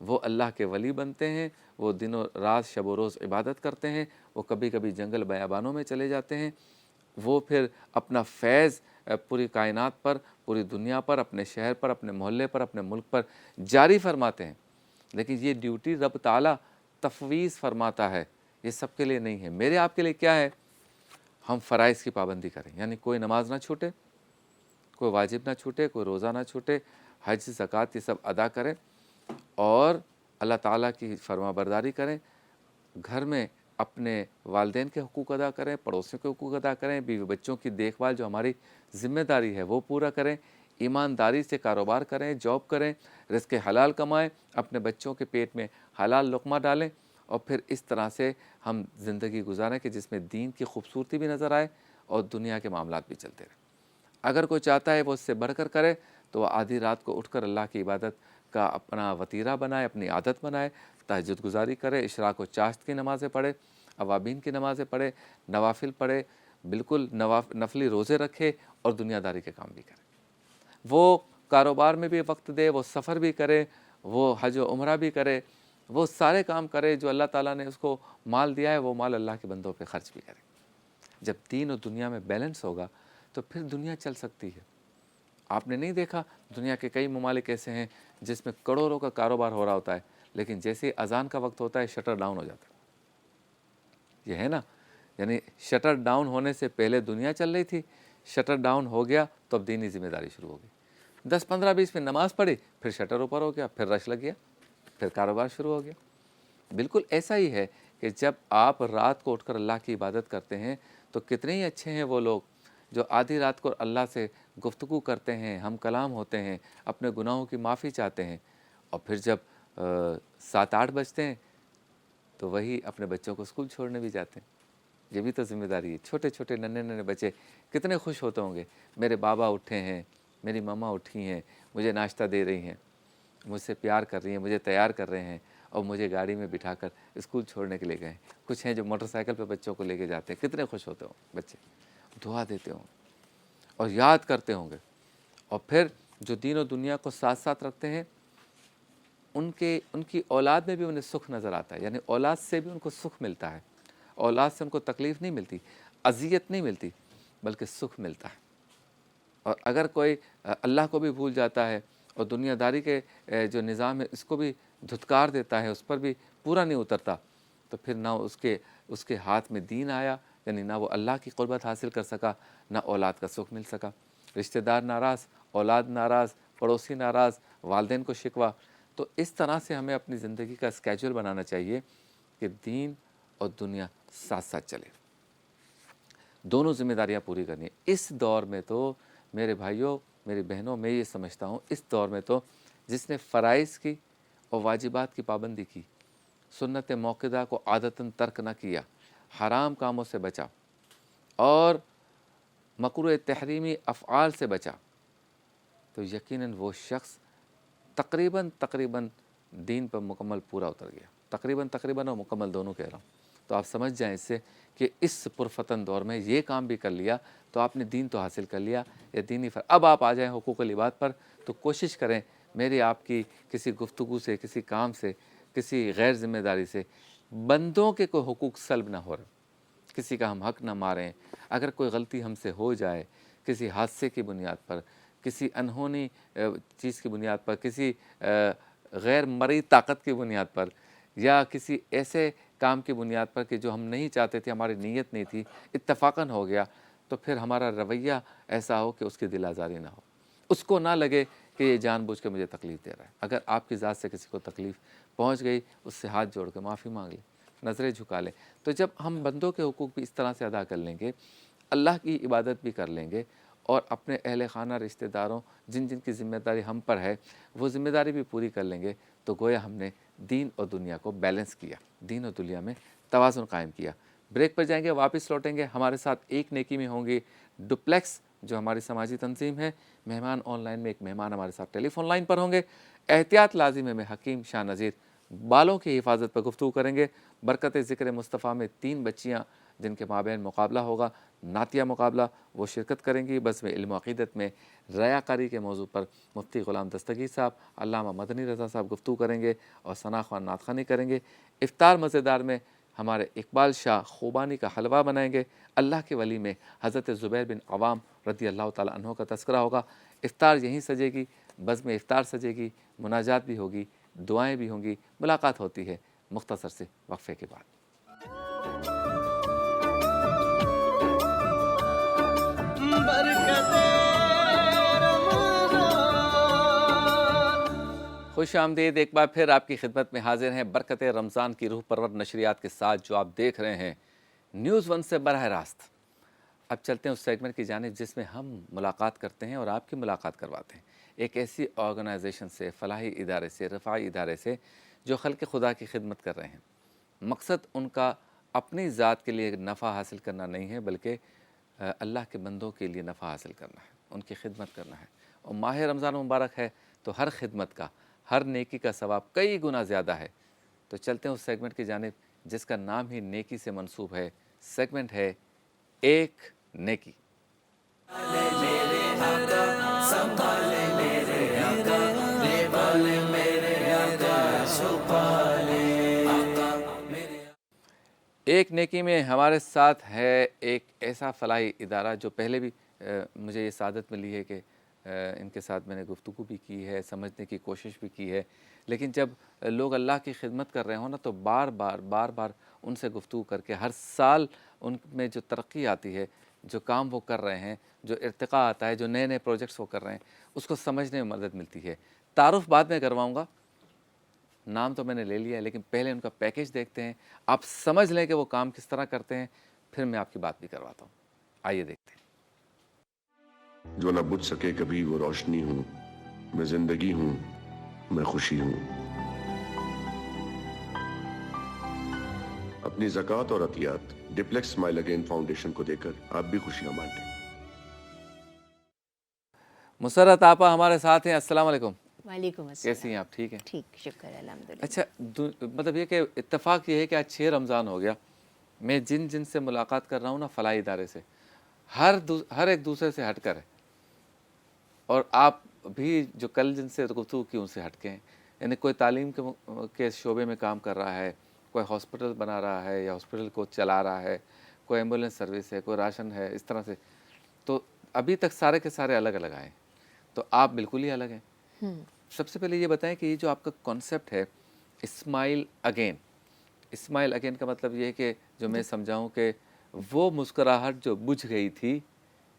وہ اللہ کے ولی بنتے ہیں، وہ دن و رات شب و روز عبادت کرتے ہیں، وہ کبھی کبھی جنگل بیابانوں میں چلے جاتے ہیں، وہ پھر اپنا فیض پوری کائنات پر، پوری دنیا پر، اپنے شہر پر، اپنے محلے پر، اپنے ملک پر جاری فرماتے ہیں۔ لیکن یہ ڈیوٹی رب تعالیٰ تفویض فرماتا ہے، یہ سب کے لیے نہیں ہے۔ میرے آپ کے لیے کیا ہے؟ ہم فرائض کی پابندی کریں، یعنی کوئی نماز نہ چھوٹے، کوئی واجب نہ چھوٹے، کوئی روزہ نہ چھوٹے، حج زکوٰۃ یہ سب ادا کریں، اور اللہ تعالیٰ کی فرما برداری کریں، گھر میں اپنے والدین کے حقوق ادا کریں، پڑوسیوں کے حقوق ادا کریں، بیوی بچوں کی دیکھ بھال جو ہماری ذمہ داری ہے وہ پورا کریں، ایمانداری سے کاروبار کریں، جاب کریں، رزق حلال کمائیں، اپنے بچوں کے پیٹ میں حلال لقمہ ڈالیں، اور پھر اس طرح سے ہم زندگی گزاریں کہ جس میں دین کی خوبصورتی بھی نظر آئے اور دنیا کے معاملات بھی چلتے رہیں۔ اگر کوئی چاہتا ہے وہ اس سے بڑھ کر کرے تو وہ آدھی رات کو اٹھ کر اللہ کی عبادت کا اپنا وتیرہ بنائے، اپنی عادت بنائے، تہجد گزاری کرے، اشراق و چاشت کی نمازیں پڑھے، اوابین کی نمازیں پڑھے، نوافل پڑھے، بالکل نفلی روزے رکھے، اور دنیا داری کے کام بھی کرے۔ وہ کاروبار میں بھی وقت دے، وہ سفر بھی کرے، وہ حج و عمرہ بھی کرے، وہ سارے کام کرے جو اللہ تعالیٰ نے اس کو مال دیا ہے، وہ مال اللہ کے بندوں پہ خرچ بھی کرے۔ جب دین اور دنیا میں بیلنس ہوگا تو پھر دنیا چل سکتی ہے۔ آپ نے نہیں دیکھا دنیا کے کئی ممالک ایسے ہیں جس میں کروڑوں کا کاروبار ہو رہا ہوتا ہے، لیکن جیسے ہی اذان کا وقت ہوتا ہے شٹر ڈاؤن ہو جاتا ہے۔ یہ ہے نا، یعنی شٹر ڈاؤن ہونے سے پہلے دنیا چل رہی تھی، شٹر ڈاؤن ہو گیا تو اب دینی ذمہ داری شروع ہو گئی۔ 10 15 20 میں نماز پڑھی، پھر شٹر اوپر ہو گیا، پھر رش لگ گیا، پھر کاروبار شروع ہو گیا۔ بالکل ایسا ہی ہے کہ جب آپ رات کو اٹھ کر اللہ کی عبادت کرتے ہیں تو کتنے ہی اچھے ہیں وہ لوگ جو آدھی رات کو اللہ سے گفتگو کرتے ہیں، ہم کلام ہوتے ہیں، اپنے گناہوں کی معافی چاہتے ہیں، اور پھر جب 7 8 بجتے ہیں تو وہی اپنے بچوں کو اسکول چھوڑنے بھی جاتے ہیں۔ یہ بھی تو ذمہ داری ہے۔ چھوٹے چھوٹے ننھے ننھے بچے کتنے خوش ہوتے ہوں گے، میرے بابا اٹھے ہیں، میری ماما اٹھی ہیں، مجھے ناشتہ دے رہی ہیں، مجھ سے پیار کر رہی ہیں، مجھے تیار کر رہے ہیں، اور مجھے گاڑی میں بٹھا کر اسکول چھوڑنے کے لیے گئے۔ کچھ ہیں جو موٹر سائیکل پہ بچوں کو لے کے جاتے ہیں، کتنے خوش ہوتے ہوں بچے، دعا دیتے ہوں اور یاد کرتے ہوں گے۔ اور پھر جو دین و دنیا کو ساتھ ساتھ رکھتے ہیں ان کی اولاد میں بھی انہیں سکھ نظر آتا ہے، یعنی اولاد سے بھی ان کو سکھ ملتا ہے، اولاد سے ان کو تکلیف نہیں ملتی، اذیت نہیں ملتی، بلکہ سکھ ملتا ہے۔ اور اگر کوئی اللہ کو بھی بھول جاتا ہے اور دنیا داری کے جو نظام ہے اس کو بھی دھتکار دیتا ہے، اس پر بھی پورا نہیں اترتا، تو پھر نہ اس کے ہاتھ میں دین آیا، یعنی نہ وہ اللہ کی قربت حاصل کر سکا، نہ اولاد کا سکھ مل سکا۔ رشتہ دار ناراض، اولاد ناراض، پڑوسی ناراض، والدین کو شکوہ۔ تو اس طرح سے ہمیں اپنی زندگی کا اسکیجول بنانا چاہیے کہ دین اور دنیا ساتھ ساتھ چلے، دونوں ذمہ داریاں پوری کرنی ہیں۔ اس دور میں تو میرے بھائیوں، میری بہنوں، میں یہ سمجھتا ہوں اس دور میں تو جس نے فرائض کی اور واجبات کی پابندی کی، سنت موقدہ کو عادتاً ترک نہ کیا، حرام کاموں سے بچا اور مکروہ تحریمی افعال سے بچا، تو یقیناً وہ شخص تقریباً دین پر مکمل پورا اتر گیا۔ تقریباً اور مکمل دونوں کہہ رہا ہوں۔ تو آپ سمجھ جائیں اس سے کہ اس پرفتن دور میں یہ کام بھی کر لیا تو آپ نے دین تو حاصل کر لیا، یا دینی اب آپ آ جائیں حقوق العباد پر، تو کوشش کریں میری آپ کی کسی گفتگو سے، کسی کام سے، کسی غیر ذمہ داری سے بندوں کے کوئی حقوق سلب نہ ہو رہے، کسی کا ہم حق نہ ماریں۔ اگر کوئی غلطی ہم سے ہو جائے کسی حادثے کی بنیاد پر، کسی انہونی چیز کی بنیاد پر، کسی غیر مرئی طاقت کی بنیاد پر، یا کسی ایسے کام کی بنیاد پر کہ جو ہم نہیں چاہتے تھے، ہماری نیت نہیں تھی، اتفاقاً ہو گیا، تو پھر ہمارا رویہ ایسا ہو کہ اس کی دل آزاری نہ ہو، اس کو نہ لگے کہ یہ جان بوجھ کے مجھے تکلیف دے رہا ہے۔ اگر آپ کی ذات سے کسی کو تکلیف پہنچ گئی، اس سے ہاتھ جوڑ کے معافی مانگ لیں، نظریں جھکا لیں۔ تو جب ہم بندوں کے حقوق بھی اس طرح سے ادا کر لیں گے، اللہ کی عبادت بھی کر لیں گے، اور اپنے اہل خانہ رشتہ داروں جن کی ذمہ داری ہم پر ہے وہ ذمہ داری بھی پوری کر لیں گے، تو گویا ہم نے دین اور دنیا کو بیلنس کیا، دین اور دنیا میں توازن قائم کیا۔ بریک پر جائیں گے، واپس لوٹیں گے، ہمارے ساتھ ایک نیکی میں ہوں گی ڈپلیکس جو ہماری سماجی تنظیم ہے، مہمان آن لائن میں ایک مہمان ہمارے ساتھ ٹیلی فون لائن پر ہوں گے۔ احتیاط لازم ہے میں حکیم شاہ نذیر بالوں کی حفاظت پر گفتگو کریں گے۔ برکت ذکر مصطفیٰ میں 3 بچیاں جن کے مابین مقابلہ ہوگا، نعتیہ مقابلہ، وہ شرکت کریں گی۔ بزم علم و عقیدت میں ریاکاری کے موضوع پر مفتی غلام دستگیر صاحب، علامہ مدنی رضا صاحب گفتگو کریں گے اور ثنا خوان نعت خوانی کریں گے۔ افطار مزیدار میں ہمارے اقبال شاہ خوبانی کا حلوہ بنائیں گے۔ اللہ کے ولی میں حضرت زبیر بن عوام رضی اللہ تعالیٰ عنہ کا تذکرہ ہوگا۔ افطار یہیں سجے گی، بزم افطار سجے گی، مناجات بھی ہوگی، دعائیں بھی ہوں گی، ملاقات ہوتی ہے مختصر سے وقفے کے بعد۔ خوش آمدید، ایک بار پھر آپ کی خدمت میں حاضر ہیں برکت رمضان کی روح پرور نشریات کے ساتھ، جو آپ دیکھ رہے ہیں نیوز ون سے براہ راست۔ اب چلتے ہیں اس سیگمنٹ کی جانب جس میں ہم ملاقات کرتے ہیں اور آپ کی ملاقات کرواتے ہیں ایک ایسی آرگنائزیشن سے، فلاحی ادارے سے، رفاعی ادارے سے، جو خلق خدا کی خدمت کر رہے ہیں۔ مقصد ان کا اپنی ذات کے لیے نفع حاصل کرنا نہیں ہے، بلکہ اللہ کے بندوں کے لیے نفع حاصل کرنا ہے، ان کی خدمت کرنا ہے۔ اور ماہ رمضان مبارک ہے تو ہر خدمت کا، ہر نیکی کا ثواب کئی گنا زیادہ ہے۔ تو چلتے ہیں اس سیگمنٹ کی جانب جس کا نام ہی نیکی سے منسوب ہے۔ سیگمنٹ ہے ایک نیکی۔ ایک نیکی میں ہمارے ساتھ ہے ایک ایسا فلاحی ادارہ جو پہلے بھی مجھے یہ سعادت ملی ہے کہ ان کے ساتھ میں نے گفتگو بھی کی ہے، سمجھنے کی کوشش بھی کی ہے، لیکن جب لوگ اللہ کی خدمت کر رہے ہوں نا تو بار بار ان سے گفتگو کر کے ہر سال ان میں جو ترقی آتی ہے، جو کام وہ کر رہے ہیں، جو ارتقاء آتا ہے، جو نئے نئے پروجیکٹس وہ کر رہے ہیں، اس کو سمجھنے میں مدد ملتی ہے۔ تعارف بعد میں کرواؤں گا، نام تو میں نے لے لیا ہے، لیکن پہلے ان کا پیکیج دیکھتے ہیں، آپ سمجھ لیں کہ وہ کام کس طرح کرتے ہیں، پھر میں آپ کی بات بھی کرواتا ہوں۔ آئیے دیکھتے ہیں۔ جو نہ بجھ سکے کبھی وہ روشنی ہوں، میں زندگی ہوں، میں خوشی ہوں۔ اپنی زکوٰۃ اور عطیات ڈپلیکس اسمائل اگین فاؤنڈیشن کو دے کر آپ بھی خوشیاں بانٹیں۔ مسرت آپا ہمارے ساتھ ہیں، السلام علیکم۔ وعلیکم السلام۔ کیسی ہیں آپ؟ ٹھیک ہیں؟ ٹھیک، شکر الحمدللہ۔ اچھا، مطلب یہ کہ اتفاق یہ ہے کہ آج 6 رمضان ہو گیا، میں جن سے ملاقات کر رہا ہوں نا فلاحی ادارے سے، ہر ایک دوسرے سے ہٹ کر ہے، اور آپ بھی جو کل جن سے گفتگو کی ان سے ہٹ کے ہیں، یعنی کوئی تعلیم کے شعبے میں کام کر رہا ہے، کوئی ہاسپٹل بنا رہا ہے یا ہاسپٹل کو چلا رہا ہے، کوئی ایمبولینس سروس ہے، کوئی راشن ہے، اس طرح سے۔ تو ابھی تک سارے کے سارے الگ الگ آئے، تو آپ بالکل ہی الگ ہیں۔ سب سے پہلے یہ بتائیں کہ یہ جو آپ کا کانسیپٹ ہے اسمائل اگین، اسمائل اگین کا مطلب یہ ہے کہ جو میں سمجھاؤں کہ وہ مسکراہٹ جو بجھ گئی تھی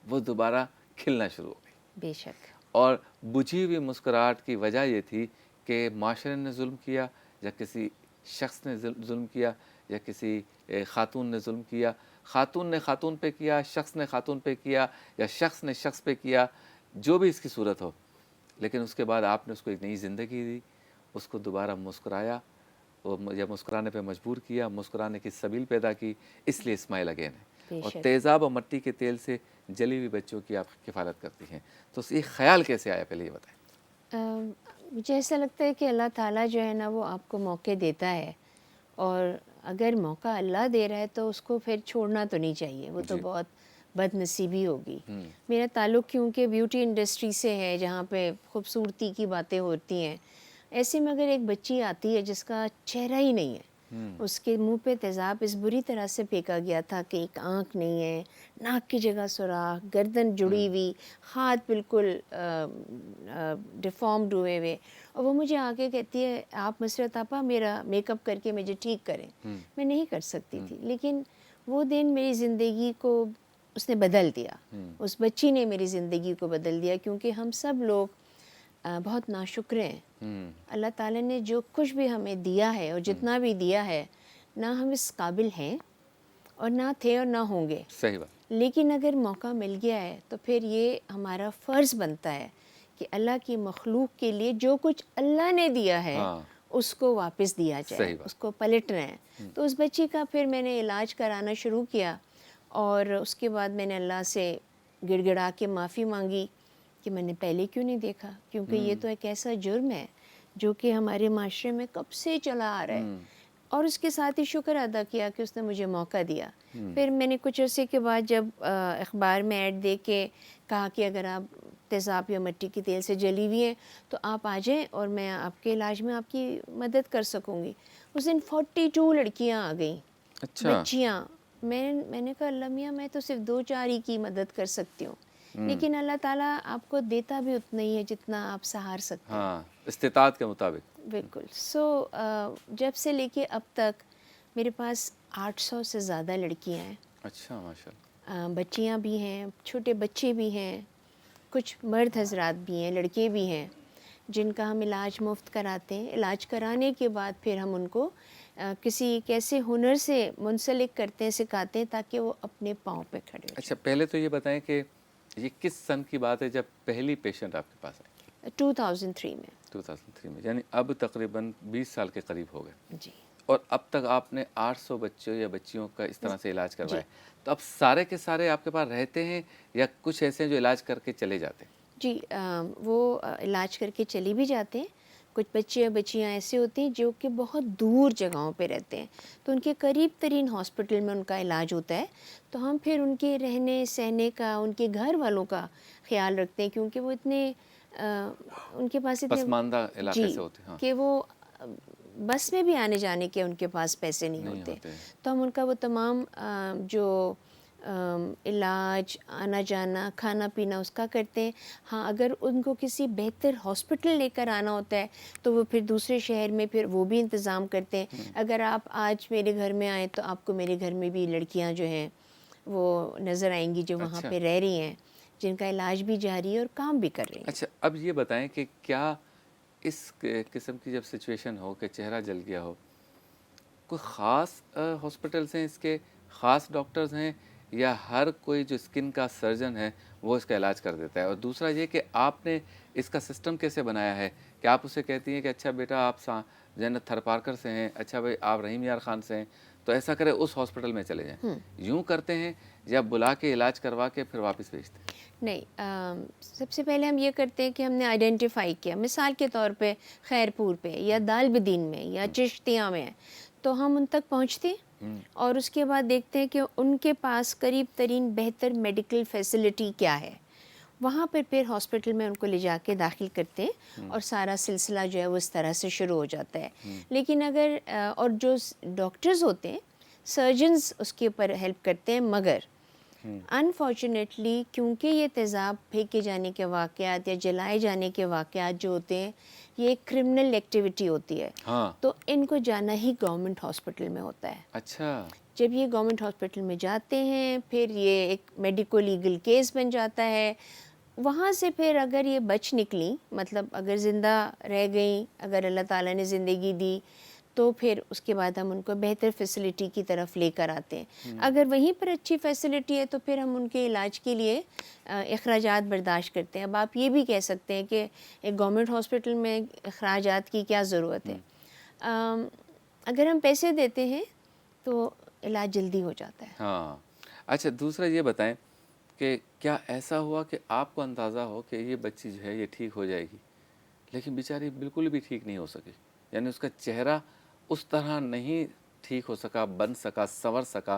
وہ دوبارہ کھلنا شروع ہو گئی۔ بے شک۔ اور بجھی ہوئی مسکراہٹ کی وجہ یہ تھی کہ معاشرے نے ظلم کیا، یا کسی شخص نے ظلم کیا، یا کسی خاتون نے ظلم کیا، خاتون نے خاتون پہ کیا، شخص نے خاتون پہ کیا، یا شخص نے شخص پہ کیا، جو بھی اس کی صورت ہو، لیکن اس کے بعد آپ نے اس کو ایک نئی زندگی دی، اس کو دوبارہ مسکرایا، یا مسکرانے پہ مجبور کیا، مسکرانے کی سبیل پیدا کی، اس لیے اسمائل اگین ہے۔ اور تیزاب اور مٹی کے تیل سے جلی ہوئی بچوں کی آپ کفالت کرتی ہیں، تو یہ خیال کیسے آیا، پہلے یہ بتائیں۔ مجھے ایسا لگتا ہے کہ اللہ تعالیٰ جو ہے نا وہ آپ کو موقع دیتا ہے، اور اگر موقع اللہ دے رہا ہے تو اس کو پھر چھوڑنا تو نہیں چاہیے، وہ تو بہت بد نصیبی ہوگی۔ میرا تعلق کیونکہ بیوٹی انڈسٹری سے ہے، جہاں پہ خوبصورتی کی باتیں ہوتی ہیں، ایسے میں اگر ایک بچی آتی ہے جس کا چہرہ ہی نہیں ہے، اس کے منہ پہ تیزاب اس بری طرح سے پھینکا گیا تھا کہ ایک آنکھ نہیں ہے، ناک کی جگہ سوراخ، گردن جڑی ہوئی، ہاتھ بالکل ڈیفارمڈ ہوئے ہوئے، اور وہ مجھے آ کے کہتی ہے آپ مسرت آپا میرا میک اپ کر کے مجھے ٹھیک کریں۔ میں نہیں کر سکتی تھی، لیکن وہ دن میری زندگی کو اس نے بدل دیا، اس بچی نے میری زندگی کو بدل دیا، کیونکہ ہم سب لوگ بہت ناشکر ہیں۔ اللہ تعالیٰ نے جو کچھ بھی ہمیں دیا ہے اور جتنا بھی دیا ہے، نہ ہم اس قابل ہیں اور نہ تھے اور نہ ہوں گے، صحیح بات۔ لیکن اگر موقع مل گیا ہے تو پھر یہ ہمارا فرض بنتا ہے کہ اللہ کی مخلوق کے لیے جو کچھ اللہ نے دیا ہے اس کو واپس دیا جائے، اس کو پلٹنا ہے۔ تو اس بچی کا پھر میں نے علاج کرانا شروع کیا، اور اس کے بعد میں نے اللہ سے گڑ گڑا کے معافی مانگی کہ میں نے پہلے کیوں نہیں دیکھا، کیونکہ یہ تو ایک ایسا جرم ہے جو کہ ہمارے معاشرے میں کب سے چلا آ رہا ہے۔ اور اس کے ساتھ ہی شکر ادا کیا کہ اس نے مجھے موقع دیا. پھر میں نے کچھ عرصے کے بعد جب اخبار میں ایڈ دیکھ کے کہا کہ اگر آپ تیزاب یا مٹی کے تیل سے جلی ہوئی ہیں تو آپ آ جائیں اور میں آپ کے علاج میں آپ کی مدد کر سکوں گی. اس دن 42 لڑکیاں آ گئیں, اچھا بچیاں. میں نے کہا اللہ میاں میں تو صرف 2-4 ہی کی مدد کر سکتی ہوں, لیکن اللہ تعالیٰ آپ کو دیتا بھی اتنا ہی ہے جتنا آپ سہار سکتے ہیں. ہاں, استطاعت کے مطابق. بالکل. جب سے لے کے اب تک میرے پاس 800 سے زیادہ لڑکیاں ہیں. اچھا, ماشاء اللہ. بچیاں بھی ہیں, چھوٹے بچے بھی ہیں, کچھ مرد حضرات بھی ہیں, لڑکے بھی ہیں جن کا ہم علاج مفت کراتے ہیں. علاج کرانے کے بعد پھر ہم ان کو کسی ایک ایسے ہنر سے منسلک کرتے ہیں, سکھاتے ہیں تاکہ وہ اپنے پاؤں پہ کھڑے ہو اچھا, پہلے تو یہ بتائیں کہ یہ کس سن کی بات ہے جب پہلی پیشنٹ آپ کے پاس آئی؟ جائیں. 2003 میں. 2003 میں, یعنی اب تقریباً 20 سال کے قریب ہو گئے. جی اور اب تک آپ نے 800 بچوں یا بچیوں کا اس طرح سے علاج کروایا. تو اب سارے کے سارے آپ کے پاس رہتے ہیں یا کچھ ایسے ہیں جو علاج کر کے چلے جاتے ہیں؟ جی, وہ علاج کر کے چلی بھی جاتے ہیں. کچھ بچے اور بچیاں ایسے ہوتے ہیں جو کہ بہت دور جگہوں پہ رہتے ہیں, تو ان کے قریب ترین ہاسپٹل میں ان کا علاج ہوتا ہے. تو ہم پھر ان کے رہنے سہنے کا, ان کے گھر والوں کا خیال رکھتے ہیں, کیونکہ وہ اتنے ان کے پاس اتنے پسماندہ علاقے سے ہوتے ہیں. کہ وہ بس میں بھی آنے جانے کے ان کے پاس پیسے نہیں ہوتے. تو ہم ان کا وہ تمام جو علاج, آنا جانا, کھانا پینا اس کا کرتے ہیں. ہاں, اگر ان کو کسی بہتر ہاسپٹل لے کر آنا ہوتا ہے تو وہ پھر دوسرے شہر میں پھر وہ بھی انتظام کرتے ہیں. اگر آپ آج میرے گھر میں آئیں تو آپ کو میرے گھر میں بھی لڑکیاں جو ہیں وہ نظر آئیں گی جو وہاں پہ رہ رہی ہیں, جن کا علاج بھی جاری ہے اور کام بھی کر رہی ہیں. اچھا, اب یہ بتائیں کہ کیا اس قسم کی جب سچویشن ہو کہ چہرہ جل گیا ہو, کوئی خاص ہاسپٹلس ہیں, اس کے خاص ڈاکٹرز ہیں, یا ہر کوئی جو اسکن کا سرجن ہے وہ اس کا علاج کر دیتا ہے؟ اور دوسرا یہ کہ آپ نے اس کا سسٹم کیسے بنایا ہے کہ آپ اسے کہتی ہیں کہ اچھا بیٹا آپ جنت تھر پارکر سے ہیں, اچھا بھائی آپ رحیم یار خان سے ہیں, تو ایسا کرے اس ہاسپٹل میں چلے جائیں, یوں کرتے ہیں یا بلا کے علاج کروا کے پھر واپس بھیجتے ہیں؟ نہیں, سب سے پہلے ہم یہ کرتے ہیں کہ ہم نے آئیڈینٹیفائی کیا, مثال کے طور پہ خیرپور پہ یا دال بدین میں یا چشتیاں میں, تو ہم ان تک پہنچتے ہیں اور اس کے بعد دیکھتے ہیں کہ ان کے پاس قریب ترین بہتر میڈیکل فیسلٹی کیا ہے. وہاں پر پھر ہاسپٹل میں ان کو لے جا کے داخل کرتے ہیں اور سارا سلسلہ جو ہے وہ اس طرح سے شروع ہو جاتا ہے. لیکن اگر اور جو ڈاکٹرز ہوتے ہیں, سرجنز اس کے اوپر ہیلپ کرتے ہیں, مگر انفارچونیٹلی کیونکہ یہ تیزاب پھینکے جانے کے واقعات یا جلائے جانے کے واقعات جو ہوتے ہیں یہ ایک کرمنل ایکٹیویٹی ہوتی ہے, تو ان کو جانا ہی گورنمنٹ ہاسپٹل میں ہوتا ہے. اچھا, جب یہ گورنمنٹ ہاسپٹل میں جاتے ہیں پھر یہ ایک میڈیکو لیگل کیس بن جاتا ہے. وہاں سے پھر اگر یہ بچ نکلی, مطلب اگر زندہ رہ گئیں, اگر اللہ تعالیٰ نے زندگی دی, تو پھر اس کے بعد ہم ان کو بہتر فیسلٹی کی طرف لے کر آتے ہیں. اگر وہیں پر اچھی فیسلٹی ہے تو پھر ہم ان کے علاج کے لیے اخراجات برداشت کرتے ہیں. اب آپ یہ بھی کہہ سکتے ہیں کہ ایک گورنمنٹ ہاسپٹل میں اخراجات کی کیا ضرورت ہے, اگر ہم پیسے دیتے ہیں تو علاج جلدی ہو جاتا ہے. ہاں. اچھا, دوسرا یہ بتائیں کہ کیا ایسا ہوا کہ آپ کو اندازہ ہو کہ یہ بچی جو ہے یہ ٹھیک ہو جائے گی, لیکن بیچاری بالکل بھی ٹھیک نہیں ہو سکی, یعنی اس کا چہرہ اس طرح نہیں ٹھیک ہو سکا, بن سکا, سنور سکا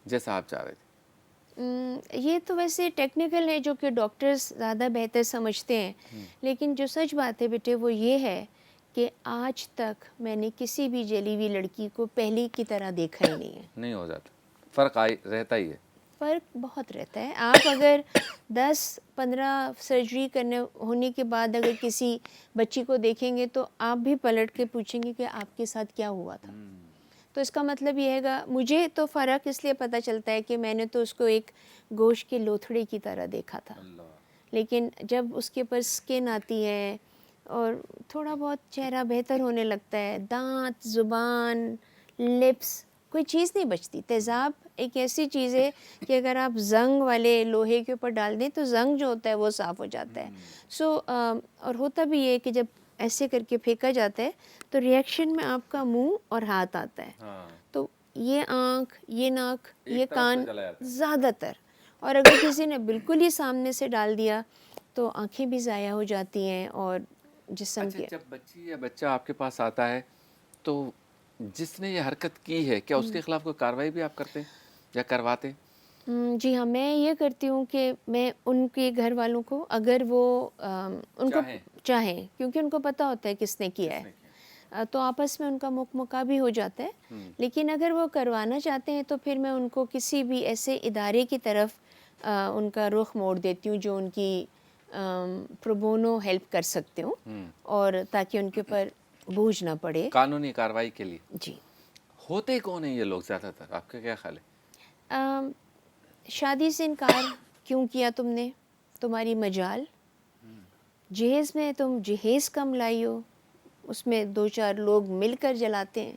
جیسا آپ چاہ رہے تھے؟ یہ تو ویسے ٹیکنیکل ہے جو کہ ڈاکٹرز زیادہ بہتر سمجھتے ہیں, لیکن جو سچ بات ہے بیٹے وہ یہ ہے کہ آج تک میں نے کسی بھی جلی ہوئی لڑکی کو پہلی کی طرح دیکھا ہی نہیں ہے. نہیں ہو جاتا, فرق رہتا ہی ہے. فرق بہت رہتا ہے. آپ اگر 10-15 سرجری ہونے کے بعد اگر کسی بچی کو دیکھیں گے تو آپ بھی پلٹ کے پوچھیں گے کہ آپ کے ساتھ کیا ہوا تھا. تو اس کا مطلب یہ ہے گا, مجھے تو فرق اس لیے پتہ چلتا ہے کہ میں نے تو اس کو ایک گوشت کے لوتھڑے کی طرح دیکھا تھا, لیکن جب اس کے اوپر سکن آتی ہے اور تھوڑا بہت چہرہ بہتر ہونے لگتا ہے, دانت, زبان, لپس, کوئی چیز نہیں بچتی. تیزاب ایک ایسی چیز ہے کہ اگر آپ زنگ والے لوہے کے اوپر ڈال دیں تو زنگ جو ہوتا ہے وہ صاف ہو جاتا ہے. اور ہوتا بھی یہ کہ جب ایسے کر کے پھینکا جاتا ہے تو ریئیکشن میں آپ کا منہ اور ہاتھ آتا ہے, تو یہ آنکھ, یہ ناک, یہ کان زیادہ تر, اور اگر کسی نے بالکل ہی سامنے سے ڈال دیا تو آنکھیں بھی ضائع ہو جاتی ہیں اور جسم کے. جب بچی یا بچہ آپ کے پاس آتا ہے تو جس نے یہ حرکت کی ہے کیا اس کے خلاف کوئی کارروائی بھی آپ کرتے ہیں یا کرواتے ہیں؟ جی ہاں، میں یہ کرتی ہوں کہ میں ان کے گھر والوں کو اگر وہ ان کو چاہیں، کیونکہ ان کو پتہ ہوتا ہے کس نے کیا ہے، تو آپس میں ان کا مکا بھی ہو جاتا ہے. لیکن اگر وہ کروانا چاہتے ہیں تو پھر میں ان کو کسی بھی ایسے ادارے کی طرف ان کا رخ موڑ دیتی ہوں جو ان کی پروبونو ہیلپ کر سکتے ہوں، اور تاکہ ان کے اوپر بوجھ نہ پڑے. قانونی کارروائی کے لیے جی. ہوتے کون ہیں یہ لوگ زیادہ تر، آپ کا کیا خیال ہے؟ شادی سے انکار کیوں کیا تم نے، تمہاری مجال، جہیز میں تم جہیز کم لائی ہو، اس میں 2-4 لوگ مل کر جلاتے ہیں.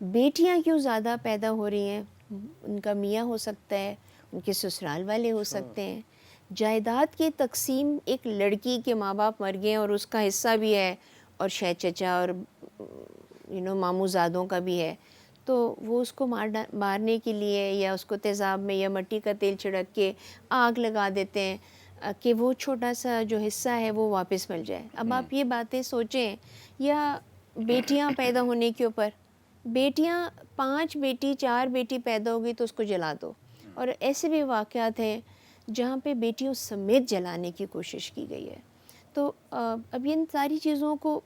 بیٹیاں کیوں زیادہ پیدا ہو رہی ہیں، ان کا میاں ہو سکتا ہے، ان کے سسرال والے ہو سکتے ہیں. جائیداد کی تقسیم، ایک لڑکی کے ماں باپ مر گئے اور اس کا حصہ بھی ہے، اور شہ چچا اور ماموں زادوں کا بھی ہے، تو وہ اس کو مارنے کے لیے یا اس کو تیزاب میں یا مٹی کا تیل چھڑک کے آگ لگا دیتے ہیں کہ وہ چھوٹا سا جو حصہ ہے وہ واپس مل جائے. اب آپ یہ باتیں سوچیں. یا بیٹیاں پیدا ہونے کے اوپر، بیٹیاں 5 بیٹی 4 بیٹی پیدا ہوگی تو اس کو جلا دو. اور ایسے بھی واقعات ہیں جہاں پہ بیٹیوں سمیت جلانے کی کوشش کی گئی ہے. تو اب ان ساری چیزوں کو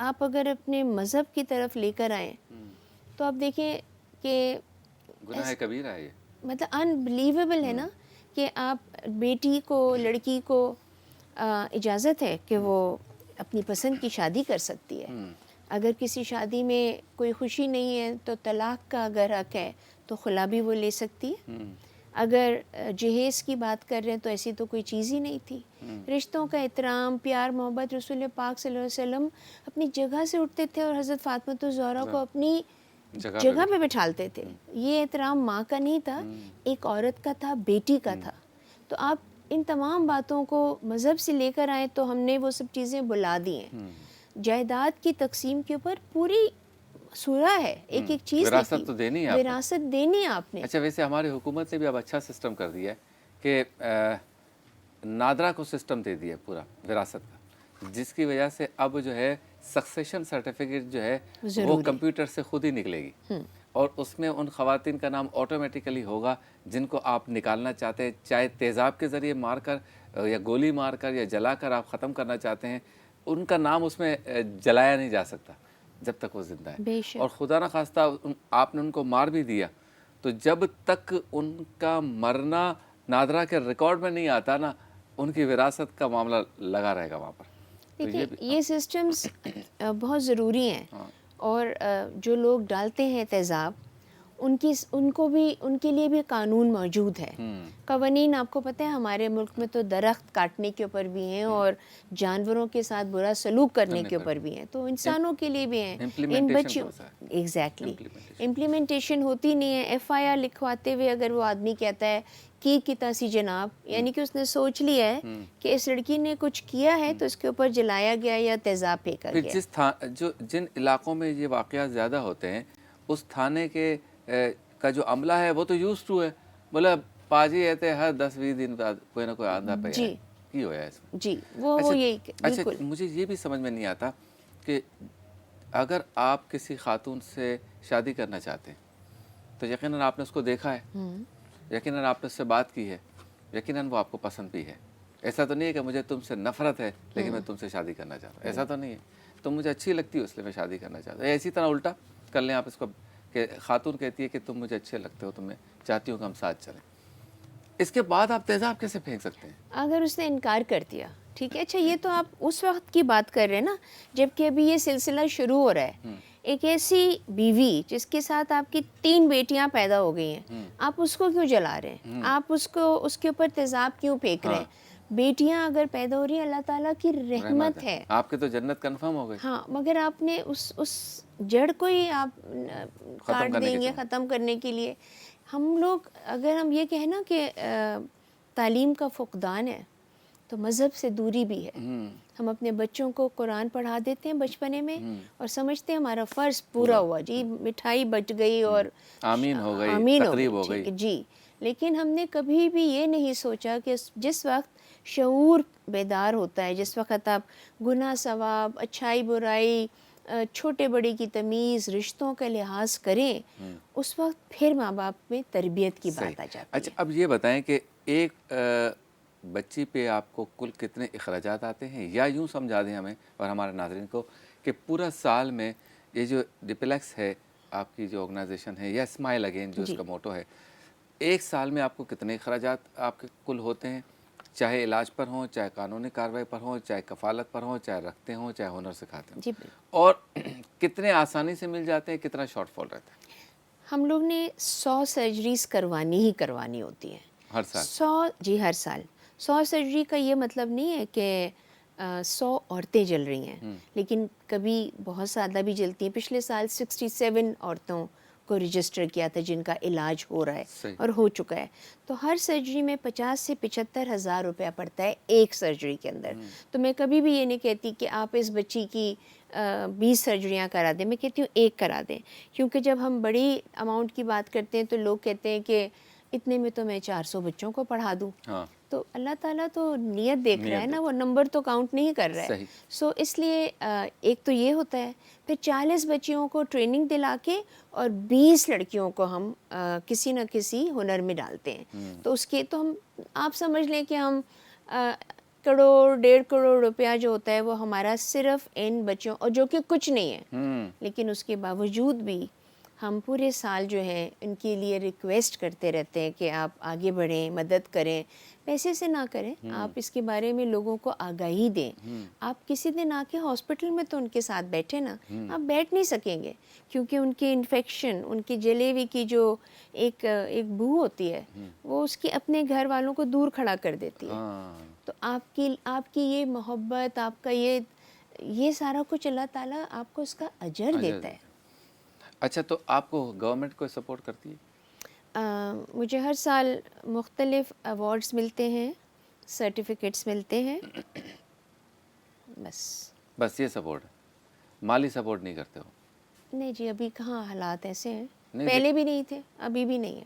آپ اگر اپنے مذہب کی طرف لے کر آئیں تو آپ دیکھیں کہ گناہ کبیرہ ہے یہ، مطلب انبلیویبل ہے نا کہ آپ بیٹی کو، لڑکی کو اجازت ہے کہ وہ اپنی پسند کی شادی کر سکتی ہے. اگر کسی شادی میں کوئی خوشی نہیں ہے تو طلاق کا اگر حق ہے تو خلا بھی وہ لے سکتی ہے. اگر جہیز کی بات کر رہے ہیں تو ایسی تو کوئی چیز ہی نہیں تھی. رشتوں کا احترام، پیار محبت، رسول پاک صلی اللہ علیہ وسلم اپنی جگہ سے اٹھتے تھے اور حضرت فاطمہ الزہرا کو اپنی جگہ پہ بٹھالتے تھے. یہ احترام ماں کا نہیں تھا، ایک عورت کا تھا، بیٹی کا تھا. تو آپ ان تمام باتوں کو مذہب سے لے کر آئیں تو ہم نے وہ سب چیزیں بلا دی ہیں. جائیداد کی تقسیم کے اوپر پوری سورہ ہے، ایک ایک چیز وراثت تو دینی ہے، وراثت دینی ہے آپ نے. اچھا ویسے ہماری حکومت نے بھی اب اچھا سسٹم کر دیا ہے کہ نادرا کو سسٹم دے دیا پورا وراثت کا، جس کی وجہ سے اب جو ہے سکسیشن سرٹیفکیٹ جو ہے وہ کمپیوٹر سے خود ہی نکلے گی، اور اس میں ان خواتین کا نام آٹومیٹیکلی ہوگا جن کو آپ نکالنا چاہتے ہیں، چاہے تیزاب کے ذریعے مار کر یا گولی مار کر یا جلا کر آپ ختم کرنا چاہتے ہیں، ان کا نام اس میں جلایا نہیں جا سکتا جب تک وہ زندہ ہے. اور خدا نہ خواستہ آپ نے ان کو مار بھی دیا تو جب تک ان کا مرنا نادرا کے ریکارڈ میں نہیں آتا نا، ان کی وراثت کا معاملہ لگا رہے گا وہاں پر. دیکھیے یہ سسٹمز بہت ضروری ہیں، اور جو لوگ ڈالتے ہیں تیزاب ان کو بھی، ان کے لیے بھی قانون موجود ہے. قوانین آپ کو پتہ ہے ہمارے ملک میں تو درخت کاٹنے کے اوپر بھی ہیں اور جانوروں کے ساتھ برا سلوک کرنے کے اوپر بھی ہیں، تو انسانوں کے لیے بھی ہیں. ان بچیوں ایگزیکٹلی امپلیمنٹیشن ہوتی نہیں ہے. ایف آئی آر لکھواتے ہوئے اگر وہ آدمی کہتا ہے کی کتاسی جناب، یعنی کہ اس نے سوچ لیا ہے کہ اس لڑکی نے کچھ کیا ہے تو اس کے اوپر جلایا گیا یا تیزاب پھینکا گیا. جن علاقوں میں یہ واقعات زیادہ ہوتے ہیں اس تھانے کے کا جو عملہ ہے وہ تو یوز ٹو ہے، بولا پاجی رہتے ہر 10-20 دن بعد کوئی نہ کوئی آندھا پہ ہے کی ہوا ہے اس میں. جی وہ یہی اچھا مجھے یہ بھی سمجھ میں نہیں آتا کہ اگر آپ کسی خاتون سے شادی کرنا چاہتے ہیں تو یقیناً آپ نے اس کو دیکھا ہے، یقیناً آپ نے اس سے بات کی ہے، یقیناً وہ آپ کو پسند بھی ہے. ایسا تو نہیں ہے کہ مجھے تم سے نفرت ہے لیکن میں تم سے شادی کرنا چاہتا ہوں، ایسا تو نہیں ہے. تم مجھے اچھی لگتی ہو اس لیے میں شادی کرنا چاہتا ہوں. اسی طرح الٹا کر لیں آپ اس کو کہ خاتون کہتی ہے کہ تم مجھے اچھے لگتے ہو، تو میں چاہتی ہوں کہ ہم ساتھ چلیں. اس کے بعد آپ تیزاب کیسے پھینک سکتے ہیں اگر اس نے انکار کر دیا؟ ٹھیک ہے. اچھا یہ تو آپ اس وقت کی بات کر رہے ہیں نا جب کہ ابھی یہ سلسلہ شروع ہو رہا ہے. ایک ایسی بیوی جس کے ساتھ آپ کی 3 بیٹیاں پیدا ہو گئی ہیں، آپ اس کو کیوں جلا رہے ہیں؟ آپ اس کے اوپر تیزاب کیوں پھینک رہے ہیں؟ بیٹیاں اگر پیدا ہو رہی ہیں اللہ تعالیٰ کی رحمت ہے، آپ کی تو جنت کنفرم ہو گئی. ہاں مگر آپ نے اس جڑ کو ہی آپ کاٹ دیں گے ختم کرنے کے لیے. ہم لوگ اگر ہم یہ کہیں نا کہ تعلیم کا فقدان ہے تو مذہب سے دوری بھی ہے. ہم اپنے بچوں کو قرآن پڑھا دیتے ہیں بچپنے میں اور سمجھتے ہیں ہمارا فرض پورا ہوا، جی مٹھائی بچ گئی اور آمین ہو گئی، تقریب ہو گئی جی. لیکن ہم نے کبھی بھی یہ نہیں سوچا کہ جس وقت شعور بیدار ہوتا ہے، جس وقت آپ گناہ ثواب، اچھائی برائی، چھوٹے بڑے کی تمیز، رشتوں کا لحاظ کریں، اس وقت پھر ماں باپ میں تربیت کی بات آ جاتی اچھا اب یہ بتائیں کہ ایک بچی پہ آپ کو کل کتنے اخراجات آتے ہیں، یا یوں سمجھا دیں ہمیں اور ہمارے ناظرین کو کہ پورا سال میں یہ جو ڈپلیکس ہے آپ کی جو آرگنائزیشن ہے، یا اسمائل اگین جو اس جی کا موٹو ہے، ایک سال میں آپ کو کتنے اخراجات آپ کے کل ہوتے ہیں، چاہے علاج پر ہوں، چاہے قانونی کارروائی پر ہوں، چاہے کفالت پر ہوں، چاہے رکھتے ہوں، چاہے ہنر سکھاتے ہوں، جی بالکل. اور کتنے آسانی سے مل جاتے ہیں، کتنا شارٹ فال رہتا ہے ہم لوگ نے 100 سرجریز کروانی ہی کروانی ہوتی ہیں. ہر سال؟ 100 جی ہر سال. 100 سرجری کا یہ مطلب نہیں ہے کہ 100 عورتیں جل رہی ہیں، لیکن کبھی بہت زیادہ بھی جلتی ہیں. پچھلے سال 67 عورتوں کو رجسٹر کیا تھا جن کا علاج ہو رہا ہے صحیح. اور ہو چکا ہے. تو ہر سرجری میں 50 سے 75 ہزار روپیہ پڑتا ہے ایک سرجری کے اندر. تو میں کبھی بھی یہ نہیں کہتی کہ آپ اس بچی کی 20 سرجریاں کرا دیں، میں کہتی ہوں ایک کرا دیں. کیونکہ جب ہم بڑی اماؤنٹ کی بات کرتے ہیں تو لوگ کہتے ہیں کہ اتنے میں تو میں 400 بچوں کو پڑھا دوں. ہاں تو اللہ تعالیٰ تو نیت دیکھ رہا ہے نا، وہ نمبر تو کاؤنٹ نہیں کر رہا ہے. صحیح. سو اس لیے ایک تو یہ ہوتا ہے. پھر 40 بچیوں کو ٹریننگ دلا کے اور 20 لڑکیوں کو ہم کسی نہ کسی ہنر میں ڈالتے ہیں. تو اس کے تو ہم آپ سمجھ لیں کہ ہم کروڑ 1.5 کروڑ روپیہ جو ہوتا ہے وہ ہمارا صرف ان بچوں، اور جو کہ کچھ نہیں ہے، لیکن اس کے باوجود بھی ہم پورے سال جو ہے ان کے لیے ریکویسٹ کرتے رہتے ہیں کہ آپ آگے بڑھیں، مدد کریں. پیسے سے نہ کریں، آپ اس کے بارے میں لوگوں کو آگاہی دیں. آپ کسی دن آ کے ہاسپٹل میں تو ان کے ساتھ بیٹھے نا، آپ بیٹھ نہیں سکیں گے کیونکہ ان کی انفیکشن، ان کی جلیوی کی جو ایک بو ہوتی ہے وہ اس کی اپنے گھر والوں کو دور کھڑا کر دیتی ہے. تو آپ کی یہ محبت، آپ کا یہ سارا کچھ اللہ تعالیٰ آپ کو اس کا اجر دیتا ہے. اچھا تو آپ کو گورنمنٹ کو سپورٹ کرتی ہے؟ مجھے ہر سال مختلف ایوارڈز ملتے ہیں، سرٹیفکیٹس ملتے ہیں. بس یہ سپورٹ ہے، مالی سپورٹ نہیں کرتے ہو؟ نہیں جی، ابھی کہاں حالات ایسے ہیں. نہیں پہلے بھی نہیں تھے، ابھی بھی نہیں ہے.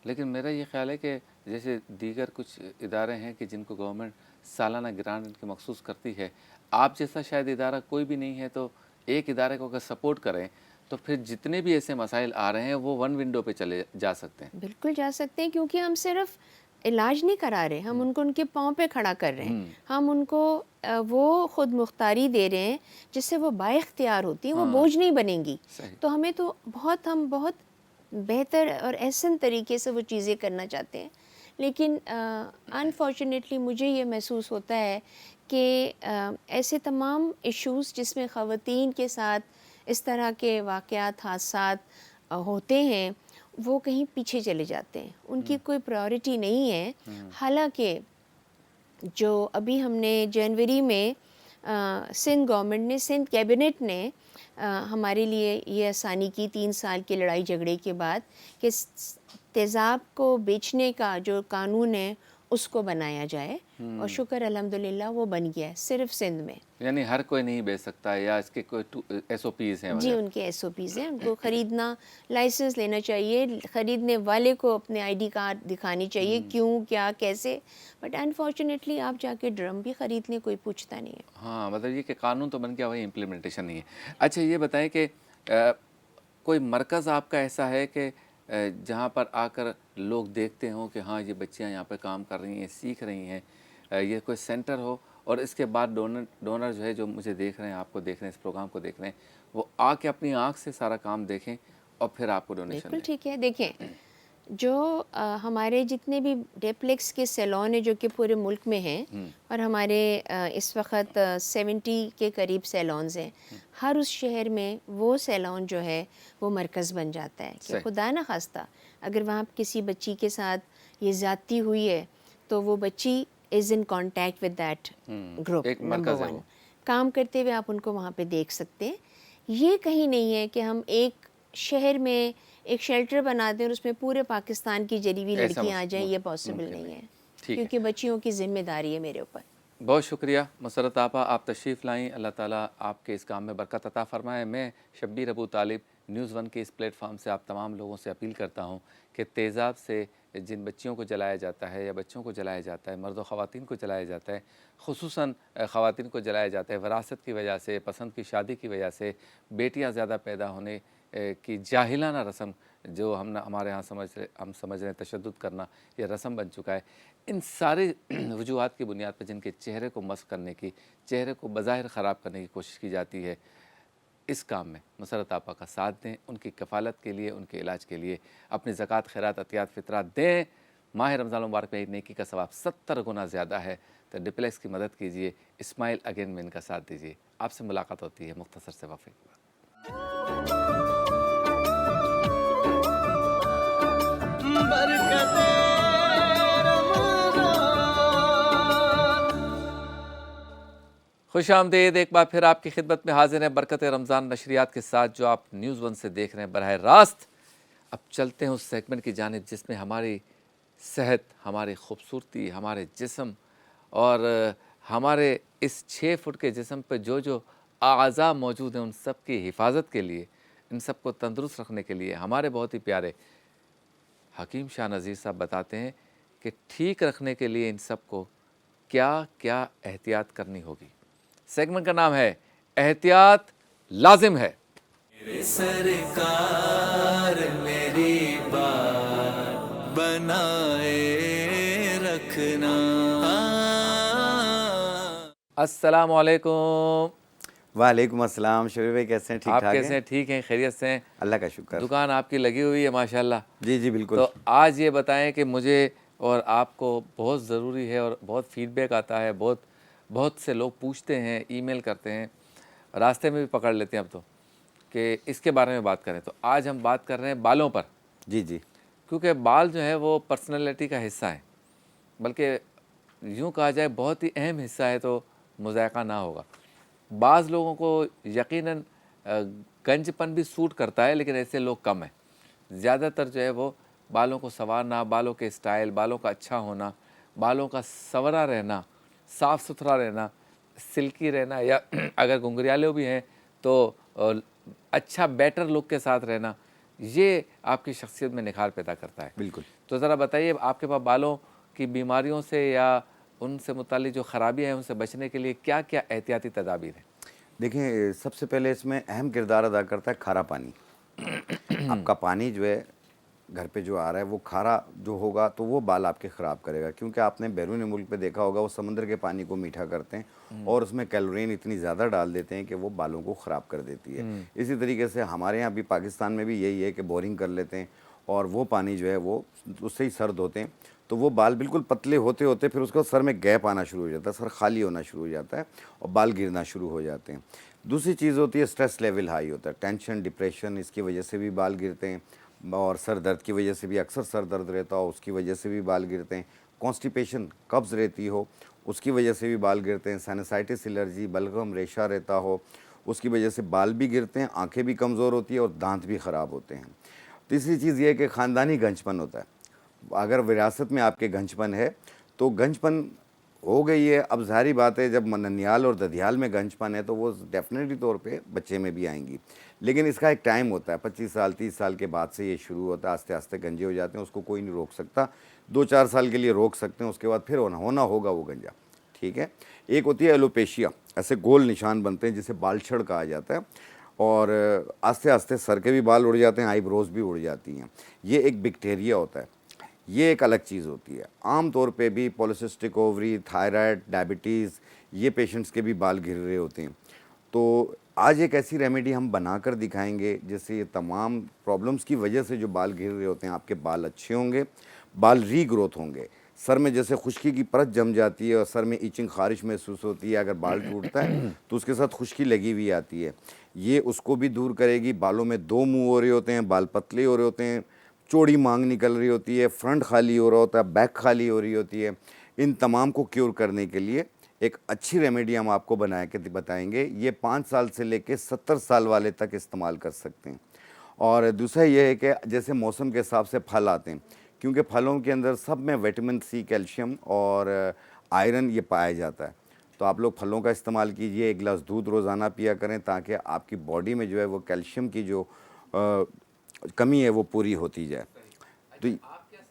لیکن میرا یہ خیال ہے کہ جیسے دیگر کچھ ادارے ہیں کہ جن کو گورنمنٹ سالانہ گرانٹ ان کی مخصوص کرتی ہے، آپ جیسا شاید ادارہ کوئی بھی نہیں ہے، تو ایک ادارے کو اگر سپورٹ کریں تو پھر جتنے بھی ایسے مسائل آ رہے ہیں وہ ون ونڈو پہ چلے جا سکتے ہیں. بالکل جا سکتے ہیں، کیونکہ ہم صرف علاج نہیں کرا رہے، ہم ان کو ان کے پاؤں پہ کھڑا کر رہے ہیں. ہم ان کو وہ خود مختاری دے رہے ہیں جس سے وہ با اختیار ہوتی ہیں، وہ بوجھ نہیں بنیں گی. تو ہمیں تو ہم بہت بہتر اور احسن طریقے سے وہ چیزیں کرنا چاہتے ہیں. لیکن انفارچونیٹلی مجھے یہ محسوس ہوتا ہے کہ ایسے تمام ایشوز جس میں خواتین کے ساتھ اس طرح کے واقعات، حادثات ہوتے ہیں، وہ کہیں پیچھے چلے جاتے ہیں، ان کی کوئی پرائورٹی نہیں ہے. حالانکہ جو ابھی ہم نے جنوری میں سندھ گورنمنٹ نے، سندھ کیبنٹ نے ہمارے لیے یہ آسانی کی 3 سال کی لڑائی جھگڑے کے بعد کہ تیزاب کو بیچنے کا جو قانون ہے اس کو بنایا جائے، اور شکر الحمدللہ وہ بن گیا ہے صرف سندھ میں. یعنی ہر کوئی نہیں بیچ سکتا، یا اس کے کوئی ایس او پیز ہیں؟ جی ان کے ایس او پیز ہیں، ان کو خریدنا، لائسنس لینا چاہیے، خریدنے والے کو اپنے آئی ڈی کارڈ دکھانی چاہیے، کیوں، کیا، کیسے. بٹ انفارچونیٹلی آپ جا کے ڈرم بھی خرید لیں، کوئی پوچھتا نہیں ہے. ہاں مطلب یہ کہ قانون تو بن گیا، وہی امپلیمنٹیشن نہیں ہے. اچھا یہ بتائیں کہ کوئی مرکز آپ کا ایسا ہے کہ جہاں پر آ کر لوگ دیکھتے ہوں کہ ہاں یہ بچیاں یہاں پہ کام کر رہی ہیں، سیکھ رہی ہیں، یہ کوئی سینٹر ہو، اور اس کے بعد ڈونر جو ہے جو مجھے دیکھ رہے ہیں، آپ کو دیکھ رہے ہیں، اس پروگرام کو دیکھ رہے ہیں، وہ آ کے اپنی آنکھ سے سارا کام دیکھیں اور پھر آپ کو ڈونیشن بالکل دیں؟ ٹھیک ہے. دیکھیں جو ہمارے جتنے بھی ڈیپلیکس کے سیلون ہیں جو کہ پورے ملک میں ہیں، اور ہمارے اس وقت 70 کے قریب سیلونز ہیں، ہر اس شہر میں وہ سیلون جو ہے وہ مرکز بن جاتا ہے کہ خدا نہ خواستہ اگر وہاں کسی بچی کے ساتھ یہ زیادتی ہوئی ہے تو وہ بچی is in contact with that group. ایک نمبر مرکز ہے 1 وہ. کام کرتے ہوئے آپ ان کو وہاں پہ دیکھ سکتے ہیں. یہ کہیں نہیں ہے کہ ہم ایک شہر میں ایک شیلٹر بنا دیں اور اس میں پورے پاکستان کی جلی ہوئی لڑکیاں آ جائیں، یہ پاسبل نہیں ہے، کیونکہ بچیوں کی ذمہ داری ہے میرے اوپر. بہت شکریہ مسرت آپا، آپ تشریف لائیں. اللہ تعالیٰ آپ کے اس کام میں برکت عطا فرمائے. میں شبیر ابو طالب نیوز 1 کے اس پلیٹ فارم سے آپ تمام لوگوں سے اپیل کرتا ہوں کہ تیزاب سے جن بچیوں کو جلایا جاتا ہے یا بچوں کو جلایا جاتا ہے، مرد و خواتین کو جلایا جاتا ہے، خصوصاً خواتین کو جلایا جاتا ہے وراثت کی وجہ سے، پسند کی شادی کی وجہ سے، بیٹیاں زیادہ پیدا ہونے کی جاہلانہ رسم جو ہمارے ہاں ہم سمجھ رہے ہیں تشدد کرنا یہ رسم بن چکا ہے، ان سارے وجوہات کی بنیاد پر جن کے چہرے کو مسخ کرنے کی، چہرے کو بظاہر خراب کرنے کی کوشش کی جاتی ہے، اس کام میں مسرت آپا کا ساتھ دیں، ان کی کفالت کے لیے، ان کے علاج کے لیے اپنی زکوٰۃ، خیرات، عطیات، فطرات دیں۔ ماہ رمضان المبارک میں نیکی کا ثواب 70 گنا زیادہ ہے، تو ڈپلیکس کی مدد کیجئے، اسمائل اگین میں ان کا ساتھ دیجئے۔ آپ سے ملاقات ہوتی ہے مختصر سے وقفے کے بعد۔ خوش آمدید، ایک بار پھر آپ کی خدمت میں حاضر ہیں برکت رمضان نشریات کے ساتھ، جو آپ نیوز ون سے دیکھ رہے ہیں براہ راست۔ اب چلتے ہیں اس سیگمنٹ کی جانب جس میں ہماری صحت، ہماری خوبصورتی، ہمارے جسم اور ہمارے اس 6 فٹ کے جسم پہ جو اعضاء موجود ہیں ان سب کی حفاظت کے لیے، ان سب کو تندرست رکھنے کے لیے ہمارے بہت ہی پیارے حکیم شاہ نذیر صاحب بتاتے ہیں کہ ٹھیک رکھنے کے لیے ان سب کو کیا کیا احتیاط کرنی ہوگی۔ سیگمنٹ کا نام ہے احتیاط لازم ہے۔ میرے سرکار میری بات بنائے رکھنا۔ السلام علیکم۔ وعلیکم السلام، شبیر بھائی کیسے ہیں؟ ٹھیک آپ ٹھاک کیسے ہیں؟ ٹھیک ہیں، خیریت سے ہیں؟ اللہ کا شکر۔ دکان آپ کی لگی ہوئی ہے ماشاءاللہ۔ جی جی بالکل۔ تو آج یہ بتائیں کہ مجھے اور آپ کو بہت ضروری ہے اور بہت فیڈ بیک آتا ہے، بہت سے لوگ پوچھتے ہیں، ای میل کرتے ہیں، راستے میں بھی پکڑ لیتے ہیں اب تو، کہ اس کے بارے میں بات کریں۔ تو آج ہم بات کر رہے ہیں بالوں پر، جی جی کیونکہ بال جو ہے وہ پرسنالٹی کا حصہ ہے، بلکہ یوں کہا جائے بہت ہی اہم حصہ ہے، تو مذائقہ نہ ہوگا۔ بعض لوگوں کو یقیناً گنج پن بھی سوٹ کرتا ہے، لیکن ایسے لوگ کم ہیں۔ زیادہ تر جو ہے وہ بالوں کو سنوارنا، بالوں کے سٹائل، بالوں کا اچھا ہونا، بالوں کا سنورا رہنا، صاف ستھرا رہنا، سلکی رہنا، یا اگر گھنگریالے بھی ہیں تو اچھا بیٹر لک کے ساتھ رہنا، یہ آپ کی شخصیت میں نکھار پیدا کرتا ہے۔ بالکل۔ تو ذرا بتائیے آپ کے پاس بالوں کی بیماریوں سے یا ان سے متعلق جو خرابیاں ہیں ان سے بچنے کے لیے کیا کیا احتیاطی تدابیر ہیں؟ دیکھیں، سب سے پہلے اس میں اہم کردار ادا کرتا ہے کھارا پانی۔ آپ کا پانی جو ہے گھر پہ جو آ رہا ہے وہ کھارا جو ہوگا تو وہ بال آپ کے خراب کرے گا، کیونکہ آپ نے بیرون ملک پہ دیکھا ہوگا وہ سمندر کے پانی کو میٹھا کرتے ہیں اور اس میں کیلورین اتنی زیادہ ڈال دیتے ہیں کہ وہ بالوں کو خراب کر دیتی ہے۔ اسی طریقے سے ہمارے یہاں بھی پاکستان میں بھی یہی ہے کہ بورنگ کر لیتے ہیں اور وہ پانی جو ہے وہ اس سے ہی سرد ہوتے ہیں، تو وہ بال بالکل پتلے ہوتے ہوتے پھر اس کو سر میں گیپ آنا شروع ہو جاتا ہے، سر خالی ہونا شروع ہو جاتا ہے اور بال گرنا شروع ہو جاتے ہیں۔ دوسری چیز ہوتی ہے اسٹریس لیول ہائی ہوتا ہے، ٹینشن، ڈپریشن، اس کی وجہ سے بھی بال گرتے ہیں، اور سر درد کی وجہ سے بھی، اکثر سر درد رہتا ہو اس کی وجہ سے بھی بال گرتے ہیں، کانسٹیپیشن، قبض رہتی ہو اس کی وجہ سے بھی بال گرتے ہیں، سائنسائٹس الرجی، بلغم، ریشہ رہتا ہو اس کی وجہ سے بال بھی گرتے ہیں، آنکھیں بھی کمزور ہوتی ہیں اور دانت بھی خراب ہوتے ہیں۔ تیسری چیز یہ ہے کہ خاندانی گنجپن ہوتا ہے۔ اگر وراثت میں آپ کے گنجپن ہے تو گنجپن ہو گئی ہے، اب ظاہری بات ہے جب ننیال اور ددیال میں گنجپن ہے تو وہ ڈیفینیٹلی طور پہ بچے میں بھی آئیں گی، لیکن اس کا ایک ٹائم ہوتا ہے، 25 سال 30 سال کے بعد سے یہ شروع ہوتا ہے، آہستہ آہستہ گنجے ہو جاتے ہیں، اس کو کوئی نہیں روک سکتا، 2-4 سال کے لیے روک سکتے ہیں، اس کے بعد پھر ہونا ہوگا وہ گنجا، ٹھیک ہے۔ ایک ہوتی ہے ایلوپیشیا، ایسے گول نشان بنتے ہیں جسے بال چھڑ کہا جاتا ہے، اور آہستہ آہستہ سر کے بھی بال اڑ جاتے ہیں، آئی بروز بھی اڑ جاتی ہیں، یہ ایک بیکٹیریا ہوتا ہے، یہ ایک الگ چیز ہوتی ہے۔ عام طور پہ بھی پولیسسٹک اووری، تھائرائڈ، ڈائبٹیز، یہ پیشنٹس کے بھی بال گر رہے ہوتے ہیں۔ تو آج ایک ایسی ریمیڈی ہم بنا کر دکھائیں گے جس سے یہ تمام پرابلمس کی وجہ سے جو بال گر رہے ہوتے ہیں آپ کے بال اچھے ہوں گے، بال ری گروتھ ہوں گے۔ سر میں جیسے خشکی کی پرت جم جاتی ہے اور سر میں ایچنگ خارش محسوس ہوتی ہے، اگر بال ٹوٹتا ہے تو اس کے ساتھ خشکی لگی ہوئی آتی ہے، یہ اس کو بھی دور کرے گی۔ بالوں میں 2 منہ ہو رہے ہوتے ہیں، بال پتلے ہو رہے ہوتے ہیں، چوڑی مانگ نکل رہی ہوتی ہے، فرنٹ خالی ہو رہا ہوتا ہے، بیک خالی ہو رہی ہوتی ہے، ان تمام کو کیور کرنے کے لیے ایک اچھی ریمیڈی ہم آپ کو بنا کے بتائیں گے۔ یہ 5 سال سے لے کے 70 سال والے تک استعمال کر سکتے ہیں۔ اور دوسرا یہ ہے کہ جیسے موسم کے حساب سے پھل آتے ہیں، کیونکہ پھلوں کے اندر سب میں وٹامن سی، کیلشیم اور آئرن یہ پایا جاتا ہے، تو آپ لوگ پھلوں کا استعمال کیجئے، 1 گلاس دودھ روزانہ پیا کریں تاکہ آپ کی باڈی میں جو ہے وہ کیلشیم کی جو کمی ہے وہ پوری ہوتی جائے۔ تو آپ کیا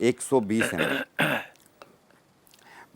120 ml।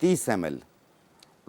30 ml।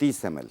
30 ml।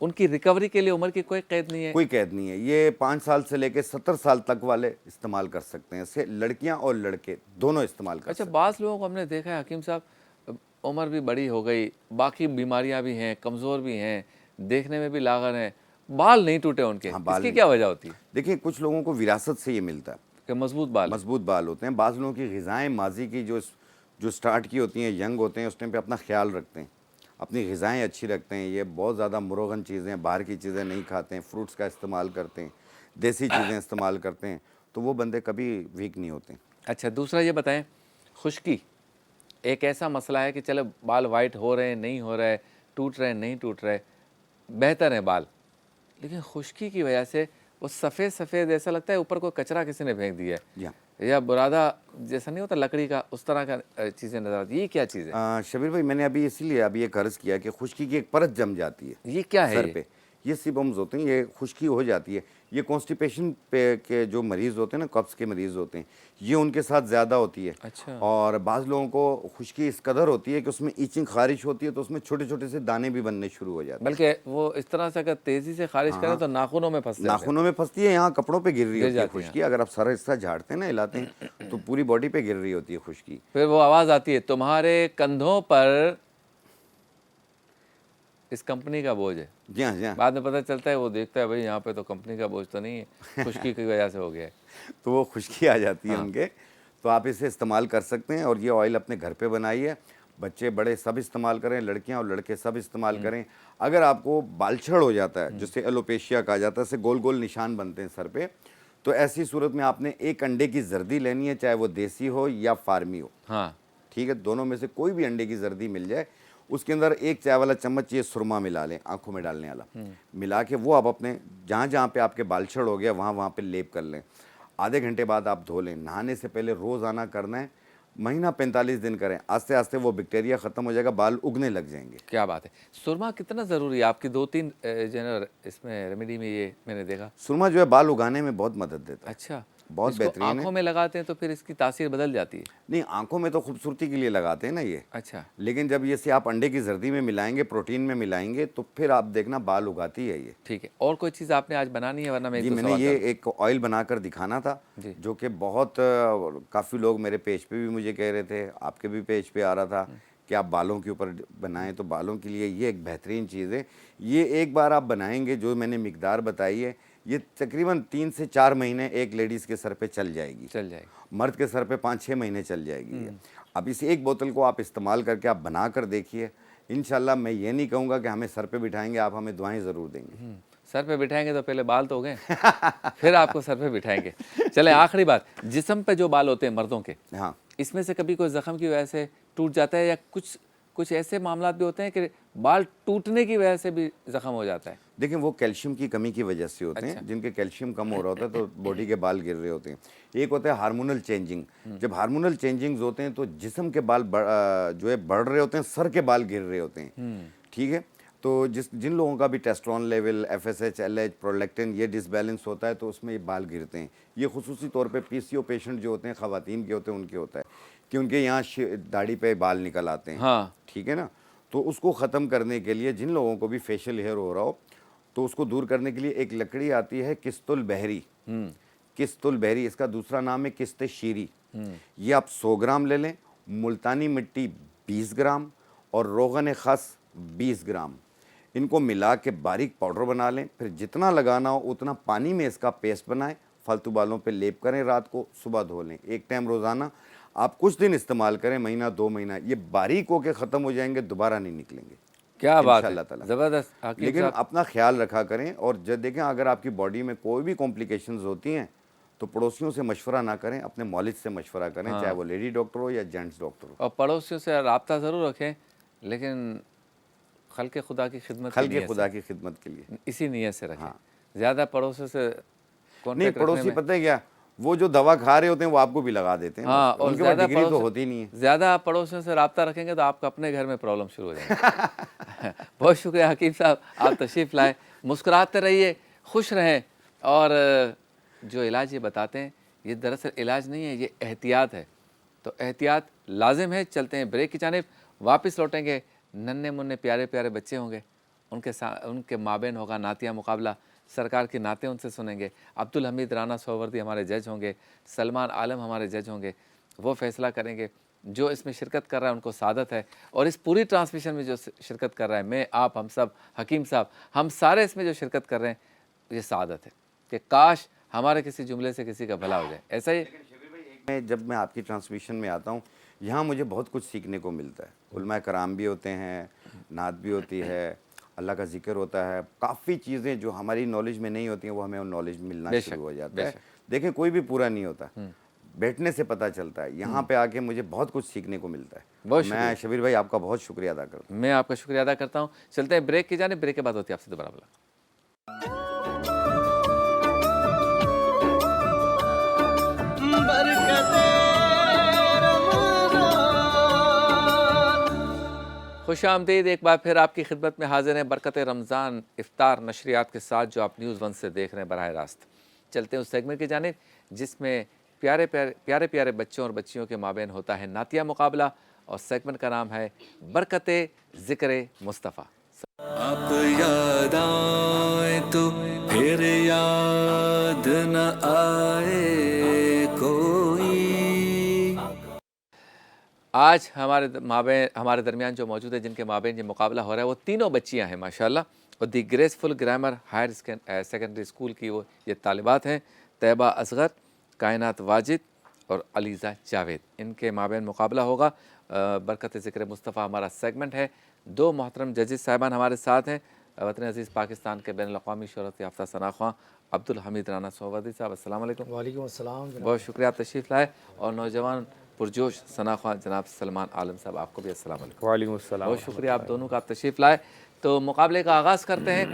ان کی ریکوری کے لیے عمر کی کوئی قید نہیں ہے؟ کوئی قید نہیں ہے. یہ 5 سال سے لے کے 70 سال تک والے استعمال کر سکتے ہیں. اسے لڑکیاں اور لڑکے دونوں استعمال کر اچھا سکتے بعض لوگوں کو ہم نے دیکھا ہے حکیم صاحب عمر بھی بڑی ہو گئی, باقی بیماریاں بھی ہیں, کمزور بھی ہیں, دیکھنے میں بھی لاغر ہیں, بال نہیں ٹوٹے ان کے, اس کی کیا وجہ ہوتی ہے؟ ہیں. دیکھیں کچھ لوگوں کو وراثت سے یہ ملتا ہے کہ مضبوط بال. مضبوط بال ہوتے ہیں. بعض لوگوں کی غذائیں ماضی کی جو سٹارٹ کی ہوتی ہیں, ینگ ہوتے ہیں, اس ٹائم پہ اپنا خیال رکھتے ہیں, اپنی غذائیں اچھی رکھتے ہیں, یہ بہت زیادہ مروغن چیزیں, باہر کی چیزیں نہیں کھاتے ہیں, فروٹس کا استعمال کرتے ہیں, دیسی چیزیں استعمال کرتے ہیں, تو وہ بندے کبھی ویک نہیں ہوتے. اچھا دوسرا یہ بتائیں, خشکی ایک ایسا مسئلہ ہے کہ چلو بال وائٹ ہو رہے ہیں, نہیں ہو رہے, ٹوٹ رہے ہیں, نہیں ٹوٹ رہے, بہتر ہیں بال, لیکن خشکی کی وجہ سے وہ سفید سفید ایسا لگتا ہے اوپر کوئی کچرا کسی نے پھینک دیا ہے, یا برادہ جیسا نہیں ہوتا لکڑی کا, اس طرح کا چیزیں نظر آتی ہیں. یہ کیا چیز ہے؟ شبیر بھائی میں نے ابھی اسی لیے ابھی یہ عرض کیا کہ خشکی کی ایک پرت جم جاتی ہے یہ کیا ہے؟ سر پہ. یہ سیبمز ہوتے ہیں, یہ خشکی ہو جاتی ہے. یہ کانسٹیپیشن پہ کے جو مریض ہوتے ہیں نا, قبض کے مریض ہوتے ہیں, یہ ان کے ساتھ زیادہ ہوتی ہے. اچھا. اور بعض لوگوں کو خشکی اس قدر ہوتی ہے کہ اس میں ایچنگ خارش ہوتی ہے, تو اس میں چھوٹے چھوٹے سے دانے بھی بننے شروع ہو جاتے ہیں. بلکہ وہ اس طرح سے اگر تیزی سے خارج کریں تو ناخنوں میں پھنستے ہیں. ناخنوں میں پھنستی ہے, یہاں کپڑوں پہ گر رہی ہوتی ہے جاتی ہیں. خشکی. اگر آپ سارا حصہ جھاڑتے ہیں نا, ہلاتے ہیں, تو پوری باڈی پہ گر رہی ہوتی ہے خشکی. پھر وہ آواز آتی ہے, تمہارے کندھوں پر اس کمپنی کا بوجھ ہے. جی ہاں, جی ہاں. بعد میں پتہ چلتا ہے وہ دیکھتا ہے بھائی یہاں پہ تو کمپنی کا بوجھ تو نہیں ہے, خشکی کی وجہ سے ہو گیا ہے. تو وہ خشکی آ جاتی ہے ان کے. تو آپ اسے استعمال کر سکتے ہیں, اور یہ آئل اپنے گھر پہ بنائیے, بچے بڑے سب استعمال کریں, لڑکیاں اور لڑکے سب استعمال کریں. اگر آپ کو بال چھڑ ہو جاتا ہے, جسے ایلوپیشیا کہا جاتا ہے, اسے گول گول نشان بنتے ہیں سر پہ, تو ایسی صورت میں آپ نے ایک انڈے کی زردی لینی ہے, چاہے وہ دیسی ہو یا فارمی ہو. ہاں ٹھیک ہے, دونوں میں سے کوئی بھی انڈے کی زردی مل جائے, اس کے اندر ایک چائے والا چمچ یہ سرما ملا لیں, آنکھوں میں ڈالنے والا, ملا کے وہ آپ اپنے جہاں جہاں پہ آپ کے بال چھڑ ہو گیا وہاں پہ لیپ کر لیں. آدھے گھنٹے بعد آپ دھو لیں. نہانے سے پہلے روزانہ کرنا ہے, مہینہ 45 دن کریں. آہستہ آہستہ وہ بیکٹیریا ختم ہو جائے گا, بال اگنے لگ جائیں گے. کیا بات ہے. سرما کتنا ضروری ہے آپ کی 2-3 اس میں ریمیڈی میں, یہ میں نے دیکھا سرما جو ہے بال اگانے میں بہت مدد دیتا ہے. اچھا بہت اس کو بہترین ہے. آنکھوں میں لگاتے ہیں تو پھر اس کی تاثیر بدل جاتی ہے؟ نہیں, آنکھوں میں تو خوبصورتی کے لیے لگاتے ہیں نا یہ. اچھا. لیکن جب یہ سے آپ انڈے کی زردی میں ملائیں گے, پروٹین میں ملائیں گے, تو پھر آپ دیکھنا بال اگاتی ہے یہ. ٹھیک ہے, اور کوئی چیز آپ نے آج بنانی ہے ورنہ میں جی, میں نے یہ ایک آئل بنا کر دکھانا تھا, جو کہ بہت کافی لوگ میرے پیج پہ بھی مجھے کہہ رہے تھے, آپ کے بھی پیج پہ آ رہا تھا کہ آپ بالوں کے اوپر بنائیں, تو بالوں کے لیے یہ ایک بہترین چیز ہے. یہ ایک بار آپ بنائیں گے, جو میں نے مقدار بتائی ہے, یہ تقریباً 3 سے 4 مہینے ایک لیڈیز کے سر پہ چل جائے گی. مرد کے سر پہ 5-6 مہینے چل جائے گی. اب اس ایک بوتل کو آپ استعمال کر کے آپ بنا کر دیکھیے. انشاءاللہ میں یہ نہیں کہوں گا کہ ہمیں سر پہ بٹھائیں گے, آپ ہمیں دعائیں ضرور دیں گے. سر پہ بٹھائیں گے تو پہلے بال تو ہو گئے, پھر آپ کو سر پہ بٹھائیں گے. چلیں آخری بات, جسم پہ جو بال ہوتے ہیں مردوں کے, ہاں, اس میں سے کبھی کوئی زخم کی وجہ سے ٹوٹ جاتا ہے, یا کچھ ایسے معاملات بھی ہوتے ہیں کہ بال ٹوٹنے کی وجہ سے بھی زخم ہو جاتا ہے؟ دیکھیں وہ کیلشیم کی کمی کی وجہ سے ہوتے ہیں. جن کے کیلشیم کم ہو رہا ہوتا ہے تو باڈی کے بال گر رہے ہوتے ہیں. ایک ہوتا ہے ہارمونل چینجنگ. جب ہارمونل چینجنگز ہوتے ہیں تو جسم کے بال جو ہے بڑھ رہے ہوتے ہیں, سر کے بال گر رہے ہوتے ہیں. ٹھیک ہے, تو جن لوگوں کا بھی ٹیسٹرون لیول, FSH, LH, پرولیکٹن یہ ڈس بیلنس ہوتا ہے, تو اس میں یہ بال گرتے ہیں. یہ خصوصی طور پہ PCO پیشنٹ جو ہوتے ہیں, خواتین کے ہوتے ہیں, ان کے ہوتا ہے کہ ان کے یہاں داڑھی پہ بال نکل آتے ہیں. ٹھیک ہے نا, تو اس کو ختم کرنے کے لیے جن لوگوں کو بھی فیشل ہیئر ہو رہا ہو, تو اس کو دور کرنے کے لیے ایک لکڑی آتی ہے قسط البحری. قسط البحری, اس کا دوسرا نام ہے قسط شیری. یہ آپ 100 گرام لے لیں, ملتانی مٹی 20 گرام اور روغن خس 20 گرام. ان کو ملا کے باریک پاؤڈر بنا لیں. پھر جتنا لگانا ہو اتنا پانی میں اس کا پیسٹ بنائیں, فالتو بالوں پہ لیپ کریں, رات کو صبح دھو لیں. ایک ٹائم روزانہ آپ کچھ دن استعمال کریں, مہینہ 2 مہینہ, یہ باریک ہو کے ختم ہو جائیں گے, دوبارہ نہیں نکلیں گے. کیا بات ہے, انشاءاللہ. زبردست. لیکن اپنا خیال رکھا کریں, اور جب دیکھیں اگر آپ کی باڈی میں کوئی بھی کمپلیکیشنز ہوتی ہیں تو پڑوسیوں سے مشورہ نہ کریں, اپنے مالج سے مشورہ کریں, چاہے وہ لیڈی ڈاکٹر ہو یا جینٹس ڈاکٹر ہو. اور پڑوسیوں سے رابطہ ضرور رکھیں, لیکن خلق خدا کی خدمت کے لیے اسی نیت سے رکھیں. زیادہ پڑوسیوں سے نہیں, پڑوسی پتہ ہے کیا, وہ جو دوا کھا رہے ہوتے ہیں وہ آپ کو بھی لگا دیتے ہیں. ہاں, اور ان کے پاس ڈگری تو ہوتی نہیں ہے. زیادہ پڑوسیوں سے رابطہ رکھیں گے تو آپ کو اپنے گھر میں پرابلم شروع ہو جائے گی. بہت شکریہ حکیم صاحب, آپ تشریف لائے. مسکراتے رہیے, خوش رہیں, اور جو علاج یہ بتاتے ہیں یہ دراصل علاج نہیں ہے, یہ احتیاط ہے. تو احتیاط لازم ہے. چلتے ہیں بریک کی جانب, واپس لوٹیں گے, ننھے منھے پیارے پیارے بچے ہوں گے, ان کے مابین ہوگا نعتیہ مقابلہ، سرکار کی نعتیں ان سے سنیں گے، عبدالحمید رانا سہروردی ہمارے جج ہوں گے، سلمان عالم ہمارے جج ہوں گے، وہ فیصلہ کریں گے۔ جو اس میں شرکت کر رہا ہے ان کو سعادت ہے، اور اس پوری ٹرانسمیشن میں جو شرکت کر رہا ہے، میں، آپ، ہم سب، حکیم صاحب، ہم سارے اس میں جو شرکت کر رہے ہیں، یہ سعادت ہے کہ کاش ہمارے کسی جملے سے کسی کا بھلا ہو جائے۔ ایسا ہی جب میں آپ کی ٹرانسمیشن میں آتا ہوں یہاں مجھے بہت کچھ سیکھنے کو ملتا ہے۔ علماء کرام بھی ہوتے ہیں، نعت بھی ہوتی ہے، اللہ کا ذکر ہوتا ہے، کافی چیزیں جو ہماری نالج میں نہیں ہوتی ہیں وہ ہمیں نالج ملنا بے شروع شک، ہو جاتا بے ہے۔ شک۔ دیکھیں کوئی بھی پورا نہیں ہوتا، بیٹھنے سے پتہ چلتا ہے۔ یہاں پہ آ کے مجھے بہت کچھ سیکھنے کو ملتا ہے۔ بہت میں شبیر بھائی آپ کا بہت شکریہ ادا کرتا ہوں۔ میں آپ کا شکریہ ادا کرتا ہوں۔ چلتے ہیں بریک کی جانب، بریک کے بعد ہوتی ہے آپ سے دوبارہ ملاقات۔ خوش آمدید، ایک بار پھر آپ کی خدمت میں حاضر ہیں برکت رمضان افطار نشریات کے ساتھ، جو آپ نیوز 1 سے دیکھ رہے ہیں براہ راست۔ چلتے ہیں اس سیگمنٹ کی جانب جس میں پیارے بچوں اور بچیوں کے مابین ہوتا ہے نعتیہ مقابلہ، اور سیگمنٹ کا نام ہے برکت ذکر مصطفیٰ۔ آپ یاد آئے تو پھر یاد نہ آئے کوئی۔ آج ہمارے درمیان جو موجود ہے، جن کے مابین یہ مقابلہ ہو رہا ہے، وہ تینوں بچیاں ہیں ماشاءاللہ، اور the Graceful Grammar Higher Secondary School کی یہ طالبات ہیں، طیبہ اصغر، کائنات واجد اور علیزہ جاوید۔ ان کے مابین مقابلہ ہوگا۔ برکت ذکر مصطفیٰ ہمارا سیگمنٹ ہے۔ دو محترم ججز صاحبان ہمارے ساتھ ہیں، وطن عزیز پاکستان کے بین الاقوامی شہرت یافتہ ثناءخواں عبدالحمید رانا سہروردی صاحب، السلام علیکم۔ وعلیکم السلام جناب۔ بہت شکریہ آپ تشریف لائے، اور نوجوان پرجوش ثناءخواں جناب سلمان عالم صاحب، آپ کو بھی السلام علیکم۔ وعلیکم السلام۔ بہت شکریہ آپ دونوں کا، آپ تشریف لائے۔ تو مقابلے کا آغاز کرتے ہیں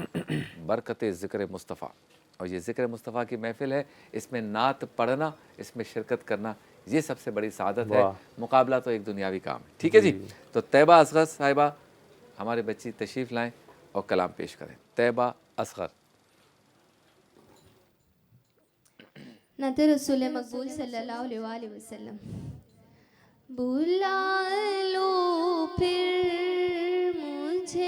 برکت ذکر مصطفیٰ، اور یہ ذکر مصطفیٰ کی محفل ہے، اس میں نعت پڑھنا، اس میں شرکت کرنا، یہ سب سے بڑی سعادت ہے۔ مقابلہ تو ایک دنیاوی کام ہے، ٹھیک ہے جی؟ تو طیبہ اصغر صاحبہ ہمارے بچی تشریف لائیں اور کلام پیش کریں۔ طیبہ اصغر۔ نعت رسول مقبول صلی اللہ علیہ وآلہ وسلم۔ بلا لو پھر مجھے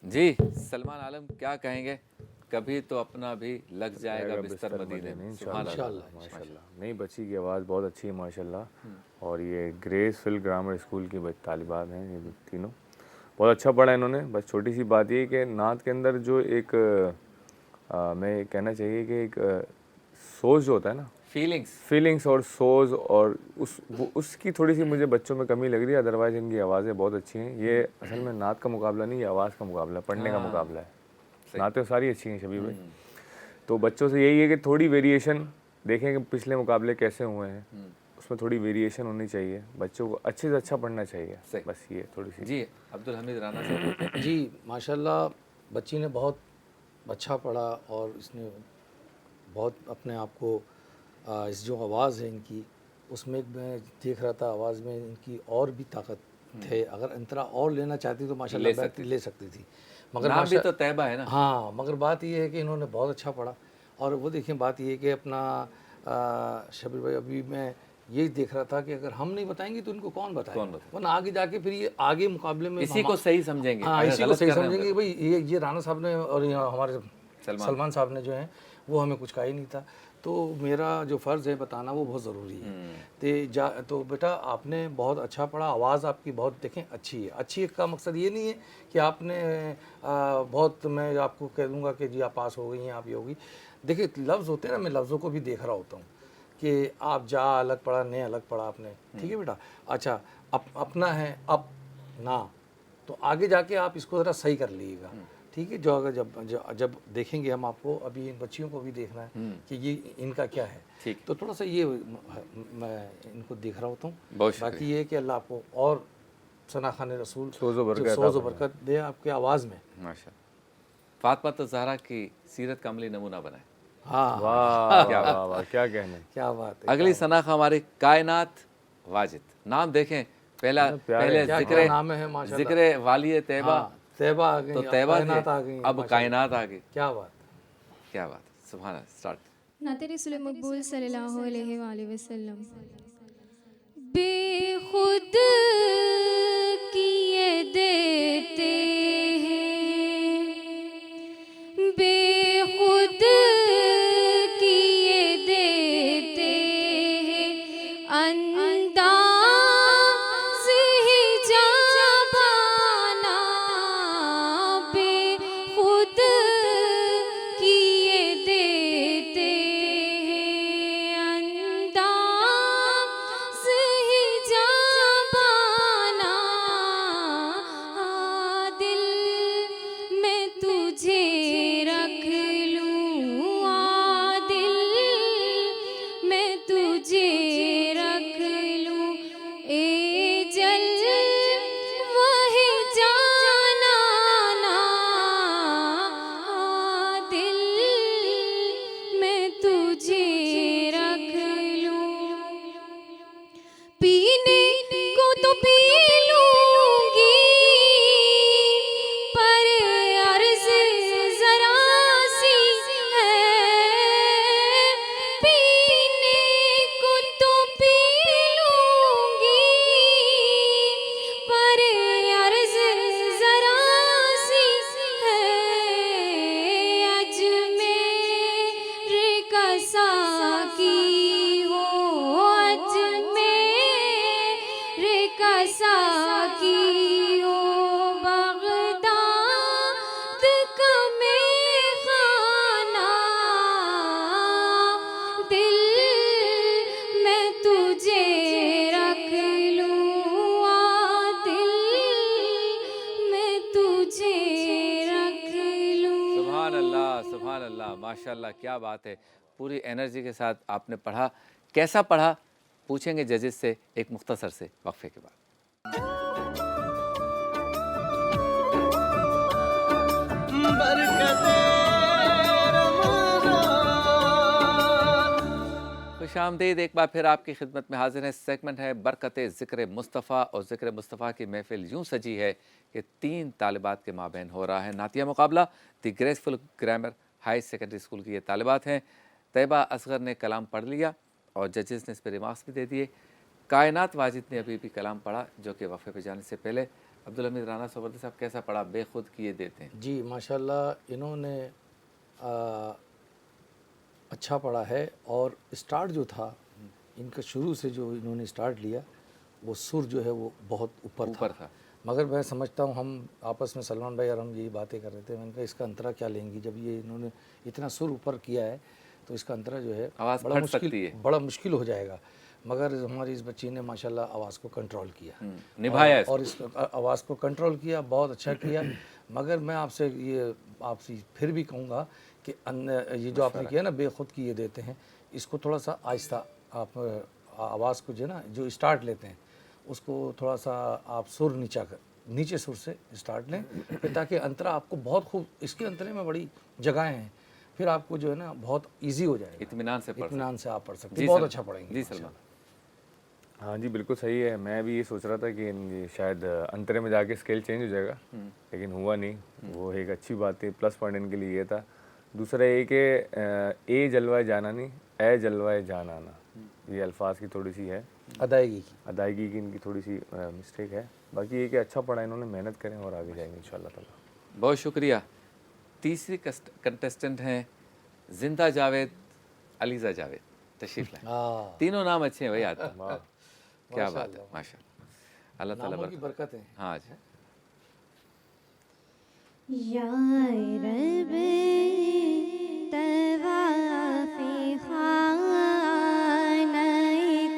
جی سلمان عالم، کیا کہیں گے؟ کبھی تو اپنا بھی لگ جائے گا بستر مدینے میں۔ سبحان اللہ، ماشاءاللہ۔ نئی بچی کی آواز بہت اچھی ہے ماشاءاللہ، اور یہ گریس فل گرامر اسکول کی طالبات ہیں یہ تینوں، بہت اچھا پڑھا انہوں نے۔ بس چھوٹی سی بات یہ کہ نعت کے اندر جو ایک میں کہنا چاہیے کہ ایک سوز جو ہوتا ہے نا، فیلنگس اور سوز، اور اس کی تھوڑی سی مجھے بچوں میں کمی لگ رہی ہے، ادروائز ان کی آوازیں بہت اچھی ہیں۔ یہ اصل میں نعت کا مقابلہ نہیں، یہ آواز کا مقابلہ، پڑھنے کا مقابلہ ہے۔ نعتیں ساری اچھی ہیں شبیر بھائی، تو بچوں سے یہی ہے کہ تھوڑی ویریشن دیکھیں کہ پچھلے مقابلے کیسے ہوئے ہیں، اس میں تھوڑی ویریشن ہونی چاہیے، بچوں کو اچھے سے اچھا پڑھنا چاہیے، بس یہ تھوڑی سی۔ جی عبدالحمید رانا صاحب۔ جی ماشاءاللہ، بچی نے بہت اچھا پڑھا، اور اس نے بہت اپنے آپ کو اس جو آواز ہے ان کی اس میں میں دیکھ رہا تھا آواز میں ان کی اور بھی طاقت تھے. اگر انترا اور لینا چاہتی تو ماشاء اللہ لے سکتی تھی. مگر نام بھی تو طیبہ ہے نا. ہاں مگر بات یہ ہے کہ انہوں نے بہت اچھا پڑھا. اور وہ دیکھیں بات یہ ہے کہ اپنا شبیر بھائی ابھی میں یہی دیکھ رہا تھا کہ اگر ہم نہیں بتائیں گے تو ان کو کون بتائے گا, ورنہ آگے جا کے پھر یہ آگے مقابلے میں اسی کو صحیح سمجھیں گے. ہاں اسی کو صحیح سمجھیں گے بھائی یہ رانا صاحب نے اور ہمارے سلمان صاحب نے جو ہیں وہ ہمیں کچھ کہا ہی نہیں تھا. تو میرا جو فرض ہے بتانا وہ بہت ضروری ہے. تو بیٹا آپ نے بہت اچھا پڑھا, آواز آپ کی بہت دیکھیں اچھی ہے. اچھی کا مقصد یہ نہیں ہے کہ آپ نے بہت, میں آپ کو کہہ دوں گا کہ جی آپ پاس ہو گئی ہیں آپ یہ ہوگی. دیکھیں لفظ ہوتے ہیں نا, میں لفظوں کو بھی دیکھ رہا ہوتا ہوں کہ آپ جا الگ پڑھا نے الگ پڑھا آپ نے, ٹھیک ہے بیٹا. اچھا اپنا ہے اپنا, تو آگے جا کے آپ اس کو ذرا صحیح کر لیجیے گا, ٹھیک ہے. جو اگر جب دیکھیں گے ہم آپ کو, ابھی ان بچیوں کو بھی دیکھنا ہے کہ یہ ان کا کیا ہے, تو تھوڑا سا یہ میں ان کو دیکھ رہا ہوتا ہوں. باقی یہ ہے کہ اللہ آپ کو اور ثنا خوان رسول سوز و برکت دے آپ کے آواز میں. ماشاء اللہ. فاطمہ الزہرا کی سیرت کا عملی نمونہ بنائے. ہاں واہ کیا کہنے. کیا بات ہے. اگلی ثنا خواں ہماری کائنات واجد. نام دیکھیں, پہلے ذکر والی طیبہ, طیبہ آ گئی, تو طیبہ کائنات آ گئی, اب کائنات آ گئی. کیا بات, کیا بات. سبحان اللہ. اسٹارٹ. نعت رسول مقبول صلی اللہ علیہ وآلہ وسلم. بے خود کیے دیتے ہیں, بے خود کیے دیتے ہیں, انداز ہی جابانا, بے خود کیے دیتے ہیں, انداز ہی جابانا, دل میں تجھے رکھ لوں, دل میں تجھے رکھ لوں, اے جل وہی جانانا, دل میں تجھے رکھ لوں. پینے کو تو پی لوں گی, پر عرض ذرا سی ہے, پینے کو تو پی لوں گی, پر عرض ذرا سی ہے, اجمیر کا ساقی ہو, اجمیر کا ساقی ہو, بغداد کا میخانہ, دل میں تجھے رکھ لوں, دل میں تجھے رکھ لوں. سبحان اللہ. سبحان اللہ. ماشاء اللہ. کیا بات ہے. پوری انرجی کے ساتھ آپ نے پڑھا. کیسا پڑھا پوچھیں گے ججز سے ایک مختصر سے وقفے کے بعد. خوش آمدید. ایک بار پھر آپ کی خدمت میں حاضر ہے. سیگمنٹ ہے برکت ذکر مصطفیٰ, اور ذکر مصطفیٰ کی محفل یوں سجی ہے کہ 3 طالبات کے مابین ہو رہا ہے نعتیہ مقابلہ. The Graceful Grammar High Secondary School کی یہ طالبات ہیں. طیبہ اصغر نے کلام پڑھ لیا اور ججز نے اس پہ ریمارکس بھی دے دیے. کائنات واجد نے ابھی بھی کلام پڑھا, جو کہ وقفے پہ جانے سے پہلے. عبدالحمید رانا سوبردی صاحب کیسا پڑھا؟ بے خود کیے دیتے ہیں. جی ماشاءاللہ انہوں نے اچھا پڑھا ہے. اور اسٹارٹ جو تھا ان کا, شروع سے جو انہوں نے اسٹارٹ لیا, وہ سر جو ہے وہ بہت اوپر تھا. مگر میں سمجھتا ہوں, ہم آپس میں سلمان بھائی اور ہم یہی باتیں کر رہے تھے, میں نے کہا اس کا انترا کیا لیں گی, جب یہ انہوں نے اتنا سر اوپر کیا ہے تو اس کا انترا جو ہے آواز پھٹ سکتی ہے, بڑا مشکل ہو جائے گا. مگر ہماری اس بچی نے ماشاءاللہ آواز کو کنٹرول کیا, نبھایا, اور اس آواز کو کنٹرول کیا, بہت اچھا کیا. مگر میں آپ سے پھر بھی کہوں گا کہ یہ جو آپ نے کیا نا بے خود کیے دیتے ہیں, اس کو تھوڑا سا آہستہ آپ آواز کو جو ہے نا جو اسٹارٹ لیتے ہیں اس کو تھوڑا سا آپ سر نیچے سر سے اسٹارٹ لیں, تاکہ انترا آپ کو بہت خوب, اس کے انترے میں بڑی جگہیں ہیں, پھر آپ کو جو ہے نا بہت ایزی ہو جائے گا, اطمینان سے پڑھ اطمینان سے آپ پڑھ سکتے جی ہیں, بہت سلمان. اچھا پڑھیں گے. جی سلمان. ہاں جی بالکل صحیح ہے. میں بھی یہ سوچ رہا تھا کہ شاید انترے میں جا کے اسکیل چینج ہو جائے گا, لیکن ہوا نہیں. وہ ایک اچھی بات تھی, پلس پوائنٹ ان کے لیے یہ تھا. دوسرا یہ کہ اے جلوہ جانانی اے جلوہ جان آنا, یہ الفاظ کی تھوڑی سی ہے ادائیگی کی ان کی تھوڑی سی مسٹیک ہے. باقی یہ کہ اچھا پڑھا, انہوں نے محنت کریں اور آگے جائیں گے انشاءاللہ تعالیٰ. بہت شکریہ. تیسری کنٹیسٹنٹ ہیں زندہ جاوید, علیزہ جاوید. تشریف لائیں. تینوں نام اچھے ہیں بھائی آج تو. کیا بات ہے, ماشاء اللہ, اللہ تعالیٰ ناموں کی برکت ہے. ہاں جی. یا رب طواف خانہ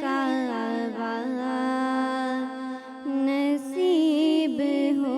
کعبہ نصیب ہو.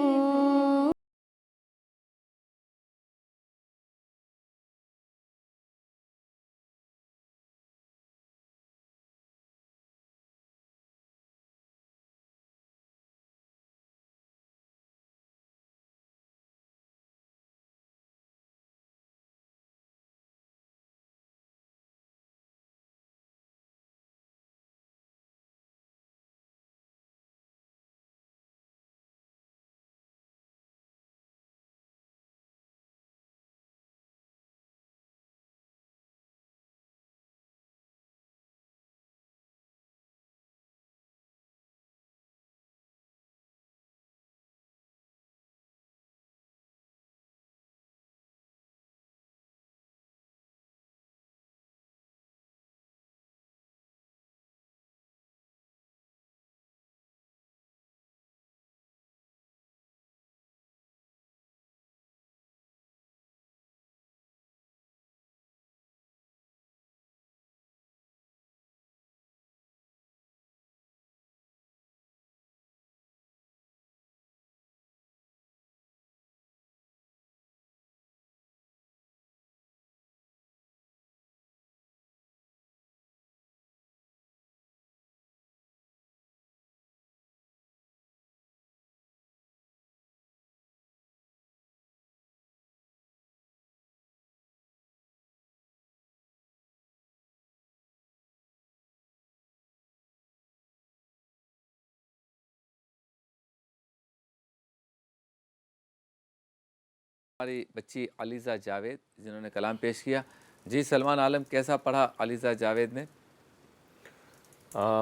ہماری بچی علیزہ جاوید جنہوں نے کلام پیش کیا. جی سلمان عالم, کیسا پڑھا علیزہ جاوید نے؟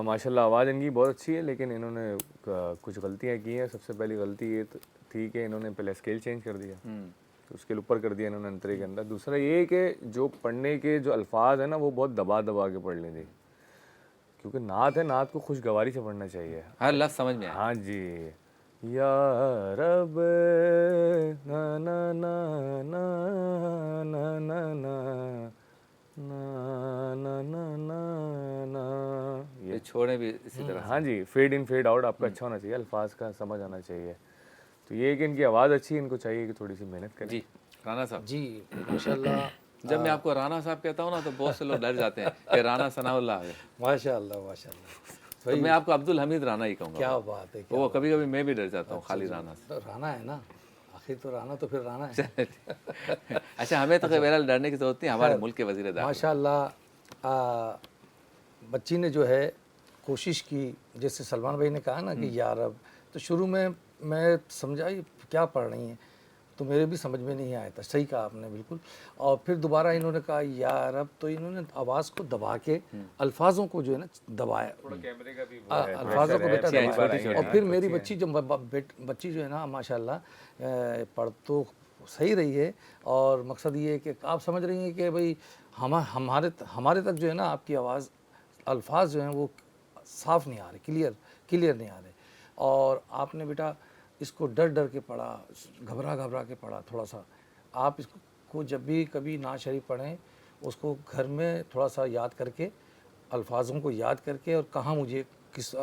ماشاء اللہ آواز ان کی بہت اچھی ہے, لیکن انہوں نے کچھ غلطیاں کی ہیں. سب سے پہلی غلطی یہ تھی کہ انہوں نے پہلے اسکیل چینج کر دیا, تو اسکیل اوپر کر دیا انہوں نے انترے کے اندر. دوسرا یہ کہ جو پڑھنے کے جو الفاظ ہیں نا وہ بہت دبا دبا کے پڑھ لیں تھے, کیونکہ نعت ہے, نعت کو خوشگواری سے پڑھنا چاہیے. ہر لفظ سمجھ میں آئے. ہاں جی. یا رب نا نا نا نا نا نا نا نا نا نا نا نا, یہ چھوڑیں بھی اسی طرح. ہاں جی. فیڈ ان فیڈ آؤٹ آپ کا اچھا ہونا چاہیے, الفاظ کا سمجھ آنا چاہیے. تو یہ کہ ان کی آواز اچھی ہے, ان کو چاہیے کہ تھوڑی سی محنت کریں. جی رانا صاحب. جی ماشاء اللہ. جب میں آپ کو رانا صاحب کہتا ہوں نا تو بہت سے لوگ ڈر جاتے ہیں کہ رانا ثناء اللہ ہے. ماشاء اللہ ماشاء اللہ. تو میں آپ کو عبدالحمید رانا ہی کہوں گا. کیا بات ہے. وہ کبھی کبھی میں بھی ڈر جاتا ہوں خالی رانا سے. رانا ہے نا, آخر تو رانا تو پھر رانا ہے. اچھا, ہمیں تو بہرحال ڈرنے کی ضرورت نہیں, ہمارے ملک کے وزیر داخلہ. ماشاء اللہ بچی نے جو ہے کوشش کی, جیسے سلمان بھائی نے کہا نا کہ یا رب, تو شروع میں سمجھا یہ کیا پڑھ رہی ہیں, تو میرے بھی سمجھ میں نہیں آیا تھا. صحیح کہا آپ نے بالکل. اور پھر دوبارہ انہوں نے کہا یا رب, تو انہوں نے آواز کو دبا کے الفاظوں کو جو ہے نا دبایا, الفاظوں کو بیٹا دبایا. اور پھر میری بچی بچی جو ہے نا ماشاء اللہ پڑھ تو صحیح رہی ہے. اور مقصد یہ ہے کہ آپ سمجھ رہی ہیں کہ بھئی ہمارے تک جو ہے نا آپ کی آواز, الفاظ جو ہیں وہ صاف نہیں آ رہے, کلیئر نہیں آ رہے. اور آپ نے بیٹا اس کو ڈر ڈر کے پڑھا, گھبرا کے پڑھا تھوڑا سا. آپ اس کو جب بھی کبھی نعت شریف پڑھیں, اس کو گھر میں تھوڑا سا یاد کر کے, الفاظوں کو یاد کر کے, اور کہاں مجھے کس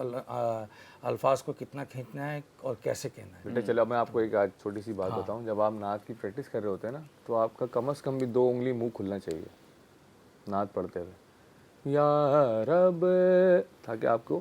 الفاظ کو کتنا کھینچنا ہے اور کیسے کہنا ہے. بیٹا چلو میں آپ کو ایک آج چھوٹی سی بات بتاؤں. جب آپ نعت کی پریکٹس کر رہے ہوتے ہیں نا, تو آپ کا کم از کم بھی 2 انگلی منہ کھلنا چاہیے نعت پڑھتے ہوئے. یا رب, تاکہ آپ کو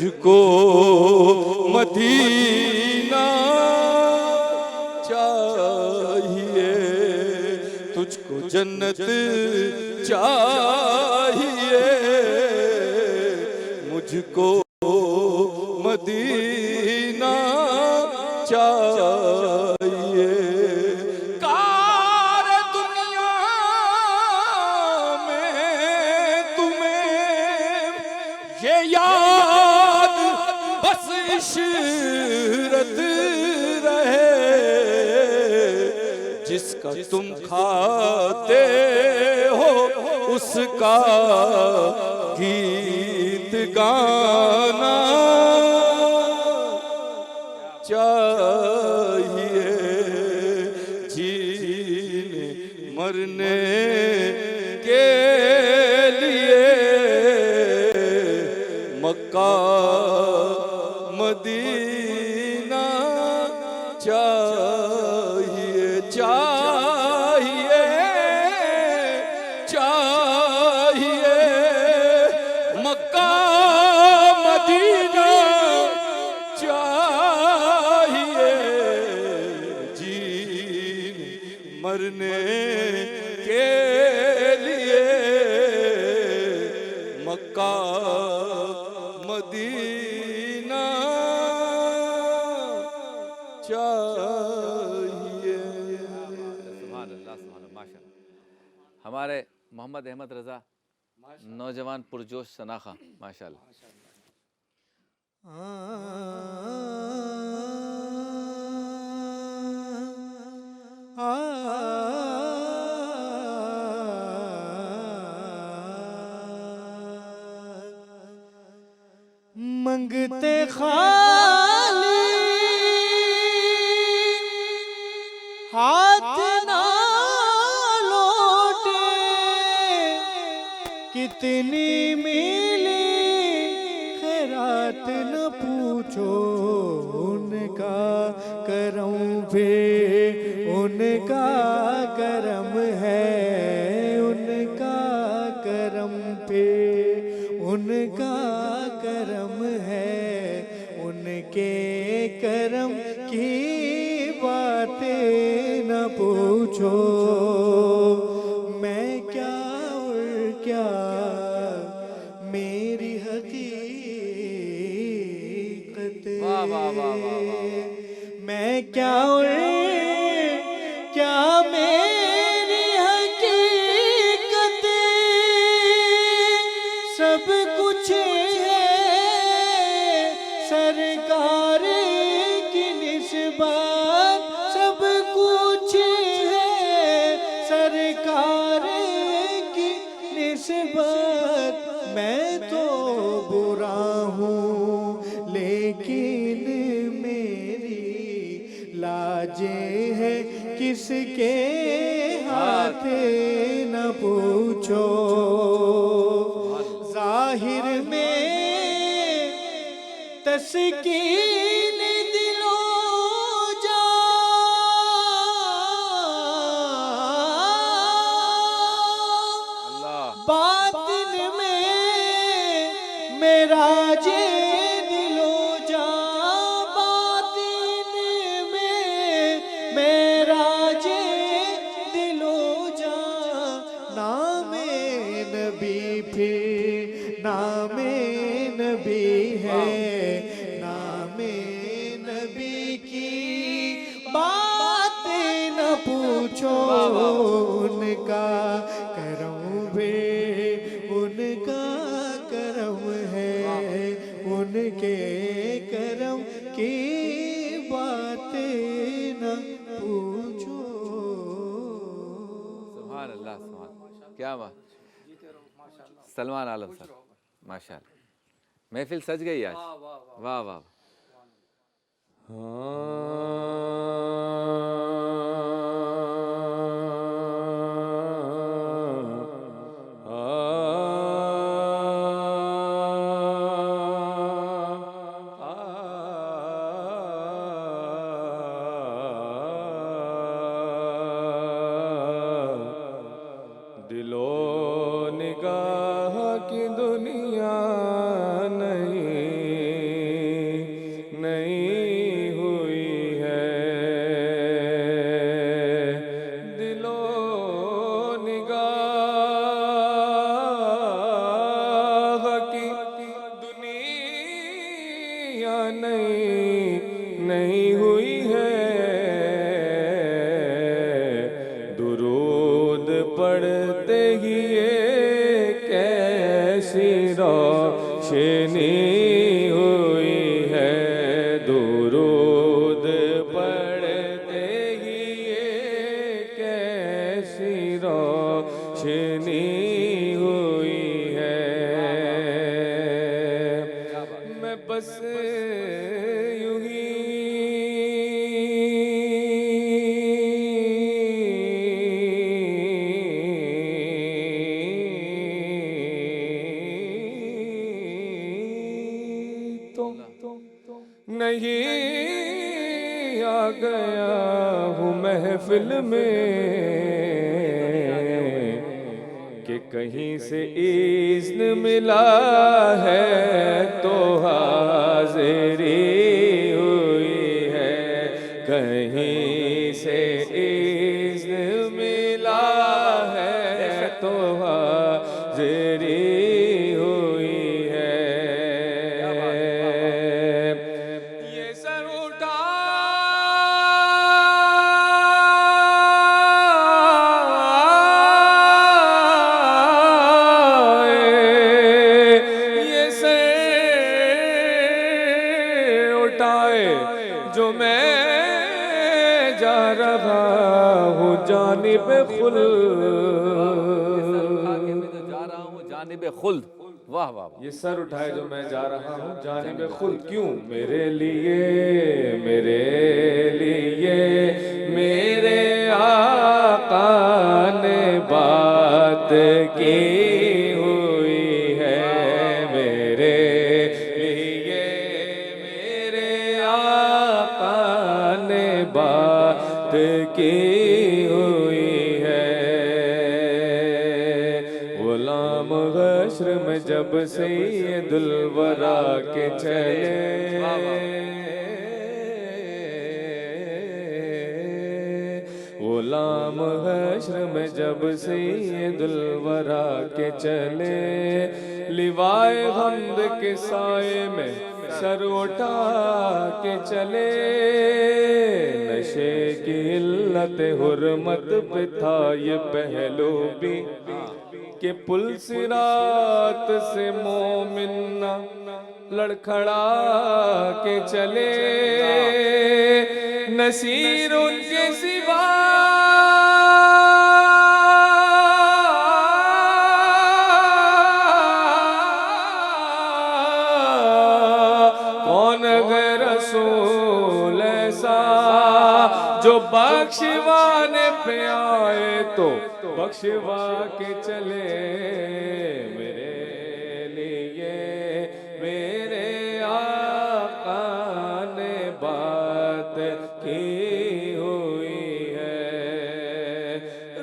مجھ کو مدینہ چاہیے، تجھ کو جنت چاہیے، مجھ کو مدینہ چاہیے۔ کار دنیا میں تمہیں یہ یاد بس عشرت رہے، جس کا تم کھاتے ہو اس کا گیت گانا چاہیے، جینے مرنے کے لیے مکہ مدینہ چاہیے، چاہیے، چاہیے، مکہ مدینہ چاہیے، جینے مرنے کے لیے مکہ مدینہ چاہیے۔ سبحان اللہ، سبحان اللہ، ماشاء اللہ۔ ہمارے محمد احمد رضا نوجوان پرجوش شناخہ، ماشاء اللہ۔ منگتے خالی ہاتھ نہ لوٹے، کتنی ملی خیرات نہ پوچھو، ان کا کرم پہ ان کا کرم ہے، ان کا کرم پہ ان کا کرم ہے، ان کے کرم کی باتیں نہ پوچھو، میں کیا اور کیا میری حقیقت، میں کیا اور کیا میری حقیقت، سب کچھ سرکار کی نسبت، سب کچھ ہے سرکار کی نسبت، میں تو برا ہوں لیکن میری لاجیں ہے کس کے ہاتھ نہ پوچھو، ظاہر میں تسکین دلو جا، باطن میں میرا جے دلو جا، باطن میں میرا جے دلو جا، نام نبی پھر نام نبی ہے، نام نبی کی بات نہ پوچھو، ان کا کرم بھی ان کا کرم ہے، ان کے کرم کی بات نہ پوچھو۔ سبحان اللہ، سبحان اللہ، کیا بات، سلمان عالم صاحب، ماشاء اللہ، محفل سج گئی آج، واہ واہ۔ دلو نگاہ کی دنیا نہیں پڑھتے ہی ایک ایسی روشنی ہوئی ہے، درود پڑھتے ہی ایک ایسی روشنی ہوئی ہے، میں بس یوں ہی نہیں آ گیا ہوں محفل میں کہ کہیں سے اذن ملا ہے تو حاضری ہوئی ہے، کہیں سے اذن ملا ہے تو حاضری ہوئی ہے، یہ سر اٹھائے جو میں جا رہا ہوں جانب خلد، جا رہا ہوں جانب خلد، واہ واہ واہ، یہ سر اٹھائے جو میں جا رہا ہوں جانب خلد، کیوں؟ میرے لیے میرے آقا نے بات کی ہوئی ہے، میرے لیے میرے آقا نے بات کی ہوئی ہے، غلام حشر میں جب سید الورا کے چلے، غلام حشر میں جب سید الورا کے چلے، لوائے حمد کے سائے میں سر اٹھا کے چلے، نشے کی علت حرمت پہ تھا یہ پہلو بھی کہ پل صراط سے مومن نہ لڑکھڑا کے چلے، نصیر ان کے سوا کون ہے رسول ایسا جو بخشوانے پہ آئے تو بخشوا کے چلے، میرے لیے میرے آقا نے بات کی ہوئی ہے،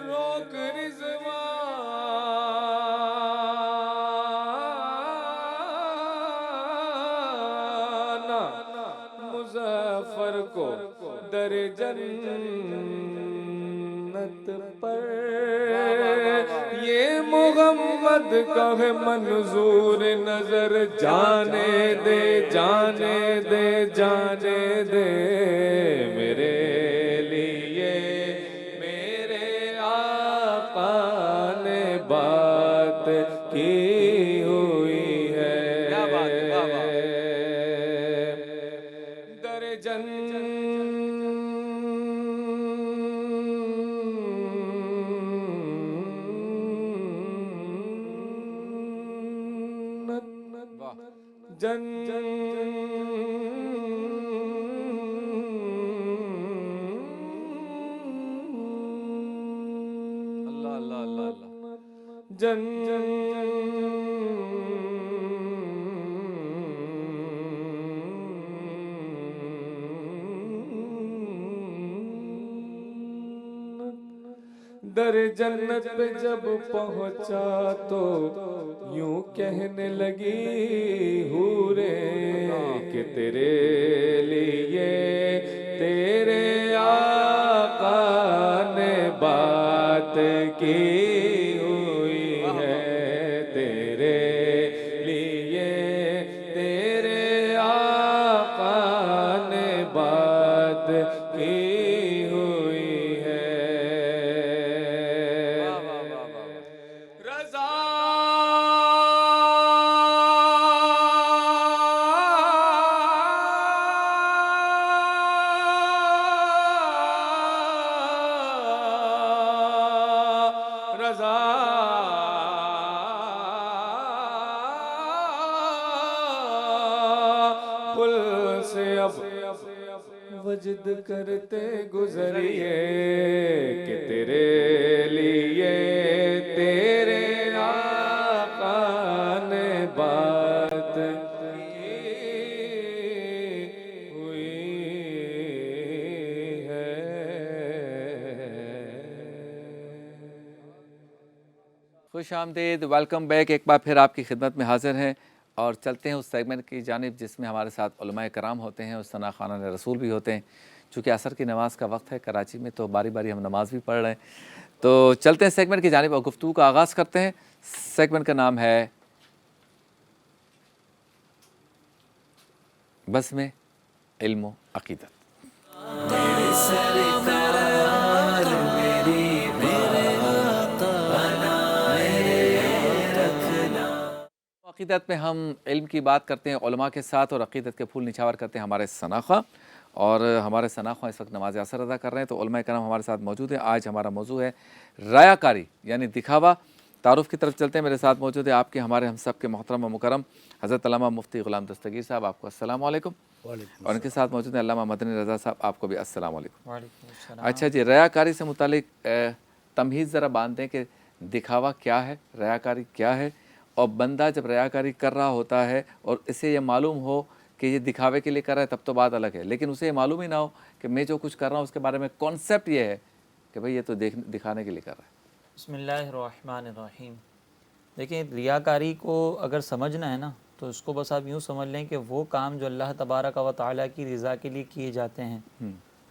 روک رضوان مظفر کو در جنت پر، یہ محمد کا ہے منظور نظر، جانے دے جانے دے جانے دے، میرے لیے میرے آقا نے بات کی ہوئی ہے، در اللہ اللہ اللہ اللہ، در جنت پہ جب پہنچا تو یوں کہنے لگی حوریں کہ تیرے لیے تیرے آقا نے بات کی ہوئی ہے، تیرے لیے تیرے آقا نے بات کی ہوئی ہے، رضا پل سے اب وجد کرتے گزریے کہ تیرے لیے تیرے آقا نے بات ہوئی ہے. خوش آمدید، ویلکم بیک. ایک بار پھر آپ کی خدمت میں حاضر ہیں اور چلتے ہیں اس سیگمنٹ کی جانب جس میں ہمارے ساتھ علماء کرام ہوتے ہیں اور ثنا خوانان رسول بھی ہوتے ہیں. چونکہ عصر کی نماز کا وقت ہے کراچی میں تو باری باری ہم نماز بھی پڑھ رہے ہیں. تو چلتے ہیں سیگمنٹ کی جانب اور گفتگو کا آغاز کرتے ہیں. سیگمنٹ کا نام ہے بس میں علم و عقیدت. عقیدت میں ہم علم کی بات کرتے ہیں علماء کے ساتھ اور عقیدت کے پھول نچھاور کرتے ہیں ہمارے ثنا خواں. اور ہمارے ثنا خواں اس وقت نماز عصر ادا کر رہے ہیں تو علماء کرام ہمارے ساتھ موجود ہیں. آج ہمارا موضوع ہے ریا کاری یعنی دکھاوا. تعارف کی طرف چلتے ہیں. میرے ساتھ موجود ہے آپ کے ہمارے ہم سب کے محترم و مکرم حضرت علامہ مفتی غلام دستگیر صاحب. آپ کو السلام علیکم. اور ان کے ساتھ موجود ہیں علامہ مدنی رضا صاحب. آپ کو بھی السلام علیکم. اچھا جی، ریا کاری سے متعلق تمہید ذرا باندھ دیں کہ دکھاوا کیا ہے، ریا کاری کیا ہے، اور بندہ جب ریا کاری کر رہا ہوتا ہے اور اسے یہ معلوم ہو کہ یہ دکھاوے کے لیے کر رہا ہے تب تو بات الگ ہے، لیکن اسے یہ معلوم ہی نہ ہو کہ میں جو کچھ کر رہا ہوں اس کے بارے میں کانسیپٹ یہ ہے کہ بھئی یہ تو دکھانے کے لیے کر رہا ہے. بسم اللہ الرحمن الرحیم. دیکھیں ریاکاری کو اگر سمجھنا ہے نا تو اس کو بس آپ یوں سمجھ لیں کہ وہ کام جو اللہ تبارک و تعالیٰ کی رضا کے لیے کیے جاتے ہیں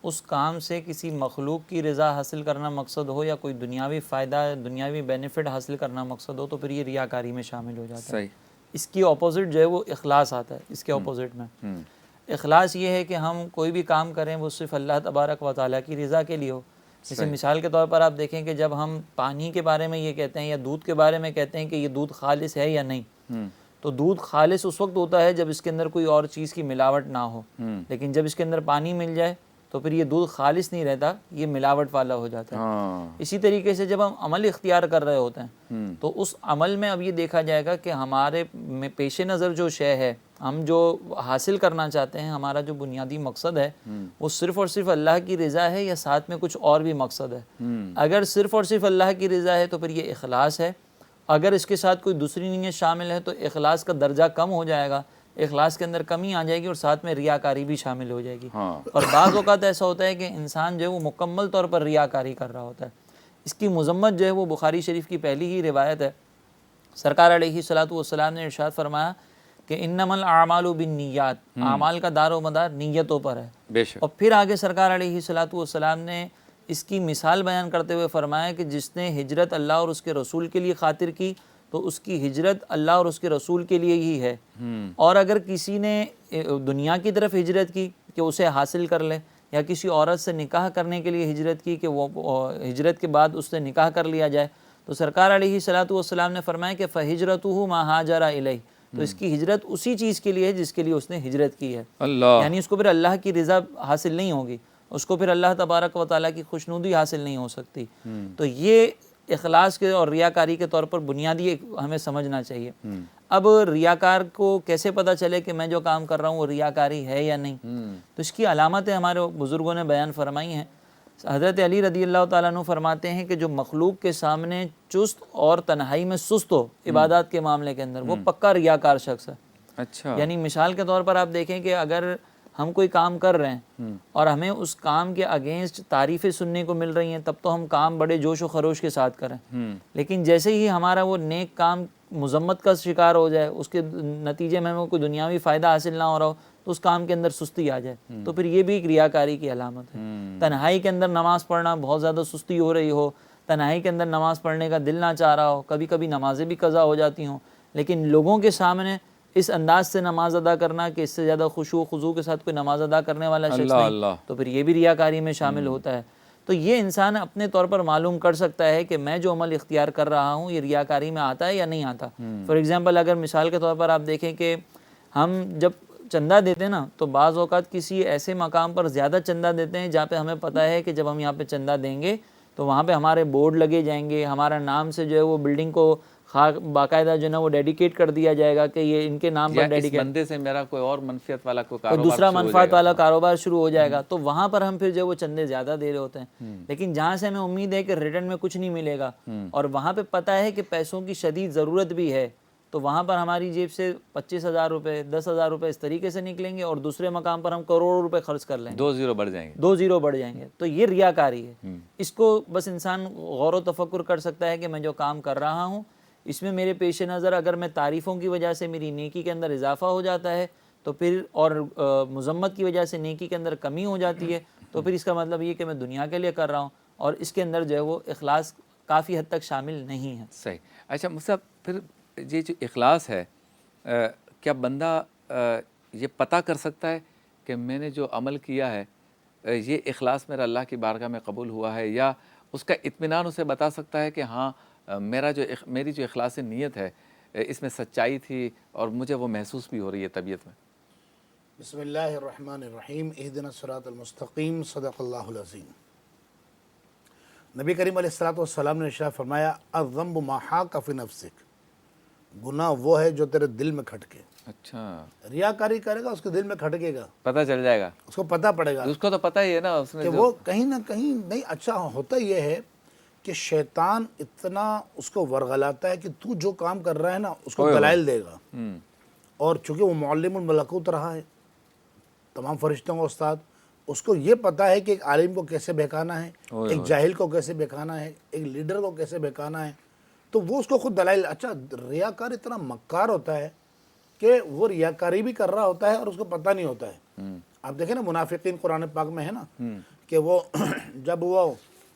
اس کام سے کسی مخلوق کی رضا حاصل کرنا مقصد ہو یا کوئی دنیاوی فائدہ دنیاوی بینیفٹ حاصل کرنا مقصد ہو تو پھر یہ ریاکاری میں شامل ہو جاتا ہے. اس کی اپوزٹ جو ہے وہ اخلاص آتا ہے. اس کے اپوزٹ میں اخلاص یہ ہے کہ ہم کوئی بھی کام کریں وہ صرف اللہ تبارک و تعالیٰ کی رضا کے لیے ہو. جیسے مثال کے طور پر آپ دیکھیں کہ جب ہم پانی کے بارے میں یہ کہتے ہیں یا دودھ کے بارے میں کہتے ہیں کہ یہ دودھ خالص ہے یا نہیں، تو دودھ خالص اس وقت ہوتا ہے جب اس کے اندر کوئی اور چیز کی ملاوٹ نہ ہو. لیکن جب اس کے اندر پانی مل جائے تو پھر یہ دودھ خالص نہیں رہتا، یہ ملاوٹ والا ہو جاتا ہے. اسی طریقے سے جب ہم عمل اختیار کر رہے ہوتے ہیں تو اس عمل میں اب یہ دیکھا جائے گا کہ ہمارے پیش نظر جو شے ہے، ہم جو حاصل کرنا چاہتے ہیں، ہمارا جو بنیادی مقصد ہے وہ صرف اور صرف اللہ کی رضا ہے یا ساتھ میں کچھ اور بھی مقصد ہے. اگر صرف اور صرف اللہ کی رضا ہے تو پھر یہ اخلاص ہے. اگر اس کے ساتھ کوئی دوسری نیت شامل ہے تو اخلاص کا درجہ کم ہو جائے گا، اخلاص کے اندر کمی آ جائے گی اور ساتھ میں ریاکاری بھی شامل ہو جائے گی. اور بعض اوقات ایسا ہوتا ہے کہ انسان جو ہے وہ مکمل طور پر ریاکاری کر رہا ہوتا ہے. اس کی مذمت جو ہے وہ بخاری شریف کی پہلی ہی روایت ہے. سرکار علیہ الصلوۃ والسلام نے ارشاد فرمایا کہ انما الاعمال بالنیات، اعمال کا دار و مدار نیتوں پر ہے. اور پھر آگے سرکار علیہ الصلوۃ والسلام نے اس کی مثال بیان کرتے ہوئے فرمایا کہ جس نے ہجرت اللہ اور اس کے رسول کے لیے خاطر کی تو اس کی ہجرت اللہ اور اس کے رسول کے لیے ہی ہے. اور اگر کسی نے دنیا کی طرف ہجرت کی کہ اسے حاصل کر لے، یا کسی عورت سے نکاح کرنے کے لیے ہجرت کی کہ وہ ہجرت کے بعد اس سے نکاح کر لیا جائے، تو سرکار علیہ الصلوۃ والسلام نے فرمایا کہ فہجرتہ ما ہاجر الیہ، تو اس کی ہجرت اسی چیز کے لیے ہے جس کے لیے اس نے ہجرت کی ہے. یعنی اس کو پھر اللہ کی رضا حاصل نہیں ہوگی، اس کو پھر اللہ تبارک و تعالیٰ کی خوشنودی حاصل نہیں ہو سکتی. تو یہ اخلاص کے اور ریاکاری کے طور پر بنیادی ایک ہمیں سمجھنا چاہیے. اب ریاکار کو کیسے پتہ چلے کہ میں جو کام کر رہا ہوں وہ ریاکاری ہے یا نہیں؟ تو اس کی علامتیں ہمارے بزرگوں نے بیان فرمائی ہیں. حضرت علی رضی اللہ تعالیٰ عنہ فرماتے ہیں کہ جو مخلوق کے سامنے چست اور تنہائی میں سست ہو عبادات کے معاملے کے اندر، وہ پکا ریاکار شخص ہے. اچھا، یعنی مثال کے طور پر آپ دیکھیں کہ اگر ہم کوئی کام کر رہے ہیں اور ہمیں اس کام کے اگینسٹ تعریفیں سننے کو مل رہی ہیں تب تو ہم کام بڑے جوش و خروش کے ساتھ کریں. لیکن جیسے ہی ہمارا وہ نیک کام مذمت کا شکار ہو جائے، اس کے نتیجے میں ہمیں کوئی دنیاوی فائدہ حاصل نہ ہو رہا ہو تو اس کام کے اندر سستی آ جائے، تو پھر یہ بھی ایک ریاکاری کی علامت ہے. تنہائی کے اندر نماز پڑھنا، بہت زیادہ سستی ہو رہی ہو، تنہائی کے اندر نماز پڑھنے کا دل نہ چاہ رہا ہو، کبھی کبھی نمازیں بھی قضا ہو جاتی ہوں، لیکن لوگوں کے سامنے اس انداز سے نماز ادا کرنا کہ اس سے زیادہ خشوع و خضوع کے ساتھ کوئی نماز ادا کرنے والا شخص نہیں، تو پھر یہ بھی ریاکاری میں شامل ہوتا ہے. تو یہ انسان اپنے طور پر معلوم کر سکتا ہے کہ میں جو عمل اختیار کر رہا ہوں یہ ریاکاری میں آتا ہے یا نہیں آتا. فار ایگزامپل اگر مثال کے طور پر آپ دیکھیں کہ ہم جب چندہ دیتے ہیں نا تو بعض اوقات کسی ایسے مقام پر زیادہ چندہ دیتے ہیں جہاں پہ ہمیں پتہ ہے کہ جب ہم یہاں پہ چندہ دیں گے تو وہاں پہ ہمارے بورڈ لگے جائیں گے, ہمارا نام سے جو ہے وہ بلڈنگ کو باقاعدہ جو ہے نا وہ ڈیڈیکیٹ کر دیا جائے گا کہ یہ ان کے نام پر یا اس ڈیڈیکیٹ, بندے سے میرا کوئی اور منفیت والا کوئی کوئی کاروبار دوسرا شروع ہو منفعت جائے گا. والا کاروبار شروع ہو جائے گا, تو وہاں پر ہم پھر جو ہے وہ چندے زیادہ دے رہے ہوتے ہیں. لیکن جہاں سے ہمیں امید ہے کہ ریٹرن میں کچھ نہیں ملے گا اور وہاں پہ پتہ ہے کہ پیسوں کی شدید ضرورت بھی ہے, تو وہاں پر ہماری جیب سے 25,000 روپے 10,000 روپے اس طریقے سے نکلیں گے اور دوسرے مقام پر ہم کروڑوں روپے خرچ کر لیں گے, 2 زیرو بڑھ جائیں گے. 2 زیرو بڑھ جائیں گے. تو یہ ریاکاری ہے. اس کو بس انسان غور و تفکر کر سکتا ہے کہ میں جو کام کر رہا ہوں اس میں میرے پیش نظر اگر میں تعریفوں کی وجہ سے میری نیکی کے اندر اضافہ ہو جاتا ہے تو پھر, اور مذمت کی وجہ سے نیکی کے اندر کمی ہو جاتی ہے, تو پھر اس کا مطلب یہ کہ میں دنیا کے لیے کر رہا ہوں اور اس کے اندر جو ہے وہ اخلاص کافی حد تک شامل نہیں ہے. صحیح. اچھا مصعب, پھر یہ جو اخلاص ہے, کیا بندہ یہ پتہ کر سکتا ہے کہ میں نے جو عمل کیا ہے یہ اخلاص میرا اللہ کی بارگاہ میں قبول ہوا ہے, یا اس کا اطمینان اسے بتا سکتا ہے کہ ہاں میری جو اخلاص نیت ہے اس میں سچائی تھی اور مجھے وہ محسوس بھی ہو رہی ہے طبیعت میں؟ بسم اللہ الرحمن الرحیم. اہدنا الصراط المستقیم. صدق اللہ العظیم. نبی کریم علیہ السلام نے ارشاد فرمایا الذنب ما حاک فی نفسک, گناہ وہ ہے جو تیرے دل میں کھٹکے. اچھا, ریاکاری کرے گا اس کے دل میں کھٹکے گا, پتہ چل جائے گا, اس کو پتہ پڑے گا, اس کو تو پتہ ہی ہے نا اس نے کہ وہ کہیں نہ کہیں نہیں. اچھا ہوتا یہ ہے کہ شیطان اتنا اس کو ورغلاتا ہے کہ تو جو کام کر رہا ہے نا اس کو دلائل دے گا, اور چونکہ وہ معلم الملکوت رہا ہے, تمام فرشتوں کا استاد, اس کو یہ پتہ ہے کہ ایک عالم کو کیسے بہکانا ہے, ایک جاہل کو کیسے بہکانا ہے, ایک لیڈر کو کیسے بہکانا ہے, تو وہ اس کو خود دلائل. اچھا ریاکار اتنا مکار ہوتا ہے کہ وہ ریاکاری بھی کر رہا ہوتا ہے اور اس کو پتہ نہیں ہوتا ہے. آپ دیکھیں نا منافقین قرآن پاک میں ہے نا کہ وہ جب وہ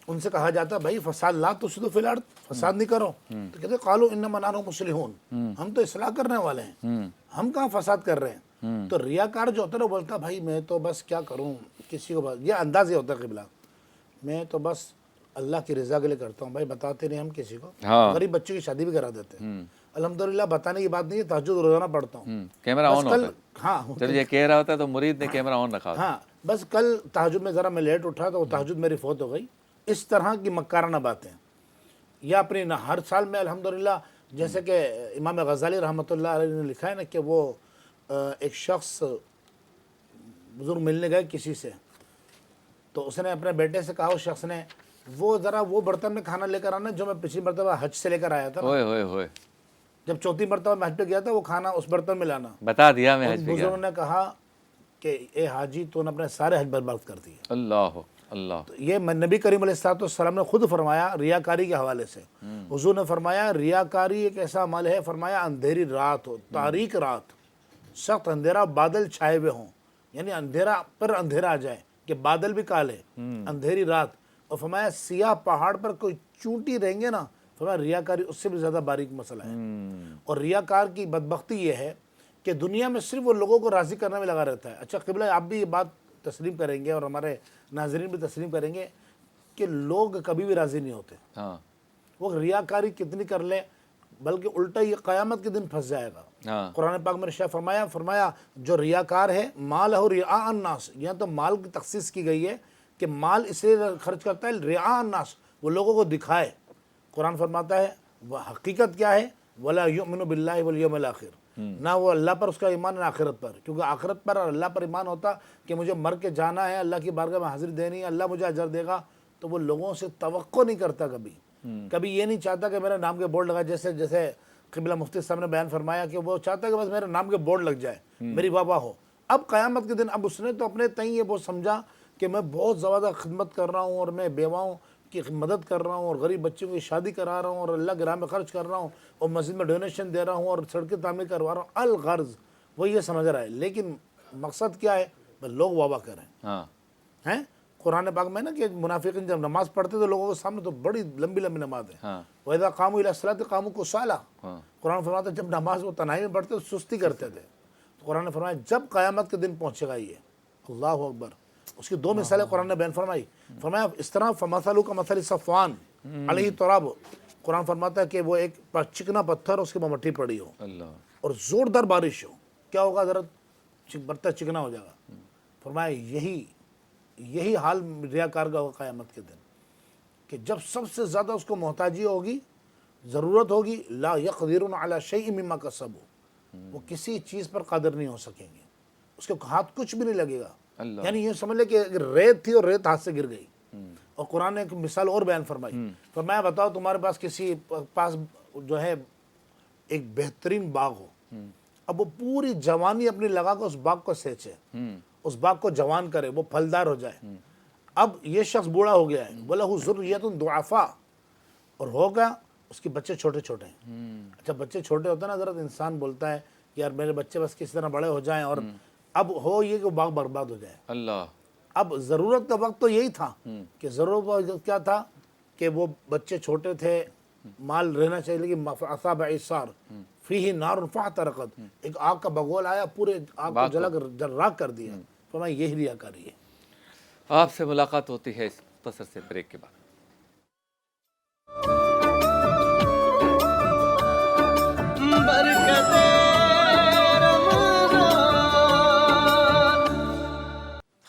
ان سے کہا جاتا بھائی فساد لا تفسدوا فی الارض, فساد نہیں کرو, تو کہتے قالوا انما نحن مصلحون, ہم تو اصلاح کرنے والے ہیں, ہم کہاں فساد کر رہے ہیں. تو ریاکار جو ہوتا ہے وہ بولتا بھائی میں تو بس کیا کروں, کسی کو بس یہ انداز ہی ہوتا ہے قبلہ, میں تو بس اللہ کی رضا کے لیے کرتا ہوں. بھائی بتاتے نہیں ہم کسی کو, غریب بچوں کی شادی بھی کرا دیتے ہیں, الحمدللہ بتانے کی بات نہیں ہے, تہجد روزانہ پڑھتا ہوں. کیمرہ آن ہوتا ہے, ہاں جب یہ کہہ رہا ہوتا ہے تو مرید نے کیمرہ آن رکھا ہوتا ہے. ہاں بس کل تہجد میں ذرا میں لیٹ اٹھا تو وہ تہجد میری فوت ہو گئی. اس طرح کی مکارانہ باتیں, یا اپنی ہر سال میں الحمدللہ, جیسے کہ امام غزالی رحمۃ اللہ علیہ نے لکھا ہے نا کہ وہ ایک شخص بزرگ ملنے گئے کسی سے, تو اس نے اپنے بیٹے سے کہا, اس شخص نے, وہ ذرا وہ برتن میں کھانا لے کر آنا جو میں پچھلی مرتبہ حج سے لے کر آیا تھا, جب چوتھی مرتبہ میں حج پہ گیا تھا وہ کھانا اس برتن میں لانا. بتا دیا میں حج پہ گیا. بزرگوں نے کہا کہ اے حاجی تو نے اپنے سارے حج برباد کر دیے. اللہ اللہ. یہ نبی کریم علیہ السلام نے خود فرمایا ریاکاری کے حوالے سے. حضور نے فرمایا ریاکاری ایک ایسا عمل ہے, فرمایا اندھیری رات ہو, تاریک رات, سخت اندھیرا, بادل چھائے ہوئے ہوں, یعنی اندھیرا پر اندھیرا آ جائے کہ بادل بھی کالے, اندھیری رات, اور فرمایا سیاہ پہاڑ پر کوئی چونٹی رہیں گے نا, فرمایا ریاکاری اس سے بھی زیادہ باریک مسئلہ ہے. اور ریاکار کی بدبختی یہ ہے کہ دنیا میں صرف وہ لوگوں کو راضی کرنے میں لگا رہتا ہے. اچھا قبلہ آپ بھی یہ بات تسلیم کریں گے اور ہمارے ناظرین بھی تسلیم کریں گے کہ لوگ کبھی بھی راضی نہیں ہوتے. وہ ریاکاری کتنی کر لیں, بلکہ الٹا یہ قیامت کے دن پھنس جائے گا. قرآن پاک میں ارشاد فرمایا جو ریاکار ہے مالہ رعاء الناس, یہاں تو مال کی تخصیص کی گئی ہے کہ مال اس لیے خرچ کرتا ہے رعاء الناس, وہ لوگوں کو دکھائے. قرآن فرماتا ہے وہ حقیقت کیا ہے, ولا یؤمن باللہ والیوم الآخر, نہ وہ اللہ پر اس کا ایمان نہ آخرت پر, کیونکہ آخرت پر اور اللہ پر ایمان ہوتا کہ مجھے مر کے جانا ہے, اللہ کی بارگاہ میں حاضری دینی ہے, اللہ مجھے اجر دے گا, تو وہ لوگوں سے توقع نہیں کرتا کبھی یہ نہیں چاہتا کہ میرے نام کے بورڈ لگا, جیسے قبلہ مفتی صاحب نے بیان فرمایا کہ وہ چاہتا ہے کہ بس میرے نام کے بورڈ لگ جائے, میری واہ واہ ہو. اب قیامت کے دن اب اس نے تو اپنے تئیں یہ وہ سمجھا کہ میں بہت زیادہ خدمت کر رہا ہوں اور میں بیواؤں کی مدد کر رہا ہوں اور غریب بچوں کی شادی کرا رہا ہوں اور اللہ کی راہ میں خرچ کر رہا ہوں اور مسجد میں ڈونیشن دے رہا ہوں اور سڑکیں تعمیر کروا رہا ہوں, الغرض وہ یہ سمجھ رہا ہے. لیکن مقصد کیا ہے, بس لوگ واہ واہ کریں. ہیں قرآن پاک میں نا کہ منافقین جب نماز پڑھتے تو لوگوں کے سامنے تو بڑی لمبی لمبی نماز ہے, وَإِذَا قَامُوا إِلَى الصَّلَاةِ قَامُوا كُسَالَىٰ. قرآن فرماتا ہے جب نماز وہ تنہائی میں پڑھتے تو سستی کرتے تھے. تو قرآن نے فرمایا جب قیامت کے دن پہنچے گا یہ, اللہ اکبر, اس کی 2 مثالیں قرآن نے بیان فرمایا اس طرح فَمَثَلُ كَمَثَلِ صَفْوَانٍ عَلَيْهِ تُرَابٌ. قرآن فرماتا ہے کہ وہ ایک چکنا پتھر اس کے پر مٹی پڑی ہو اور زوردار بارش ہو, کیا ہوگا, ذرا برتن چکنا ہو جائے گا. فرمایا یہی حال ریاکار کا ہوگا قیامت کے دن. کہ جب سب سے زیادہ اس کو محتاجی ہوگی، ضرورت ہوگی، لا یقدرون علی شیء مما کسبوا، وہ کسی چیز پر قادر نہیں ہو سکیں گے، اس کے ہاتھ کچھ بھی نہیں لگے گا. یعنی یہ سمجھ لے کہ اگر ریت تھی اور ریت ہاتھ سے گر گئی. اور قرآن نے ایک مثال اور بیان فرمائی، فرمایا بتاؤ تمہارے پاس کسی پاس جو ہے ایک بہترین باغ ہو، اب وہ پوری جوانی اپنی لگا کر اس باغ کو سینچے، اس باغ کو جوان کرے، وہ پھلدار ہو جائے. اب یہ شخص بوڑھا ہو گیا ہے، وَلَهُ ذُرِّيَّةٌ ضُعَفَاء، اور ہوگا اس کے بچے چھوٹے چھوٹے ہیں. اچھا بچے چھوٹے ہوتے ہیں نا، حضرت انسان بولتا ہے کہ یار میرے بچے بس کسی طرح بڑے ہو جائیں، اور اب ہو یہ کہ باغ برباد ہو جائے. اللہ. اب ضرورت کا وقت تو یہی تھا کہ ضرورت کیا تھا کہ وہ بچے چھوٹے تھے، مال رہنا چاہیے، لیکن اصاب اعصار فیہ نار فاحترقت، ایک آگ کا بگول آیا، پورے آگ کو جلا کر راکھ کر دیا. فرمایا یہی ریاکاری ہے. آپ سے ملاقات ہوتی ہے اس مختصر سے بریک کے بعد.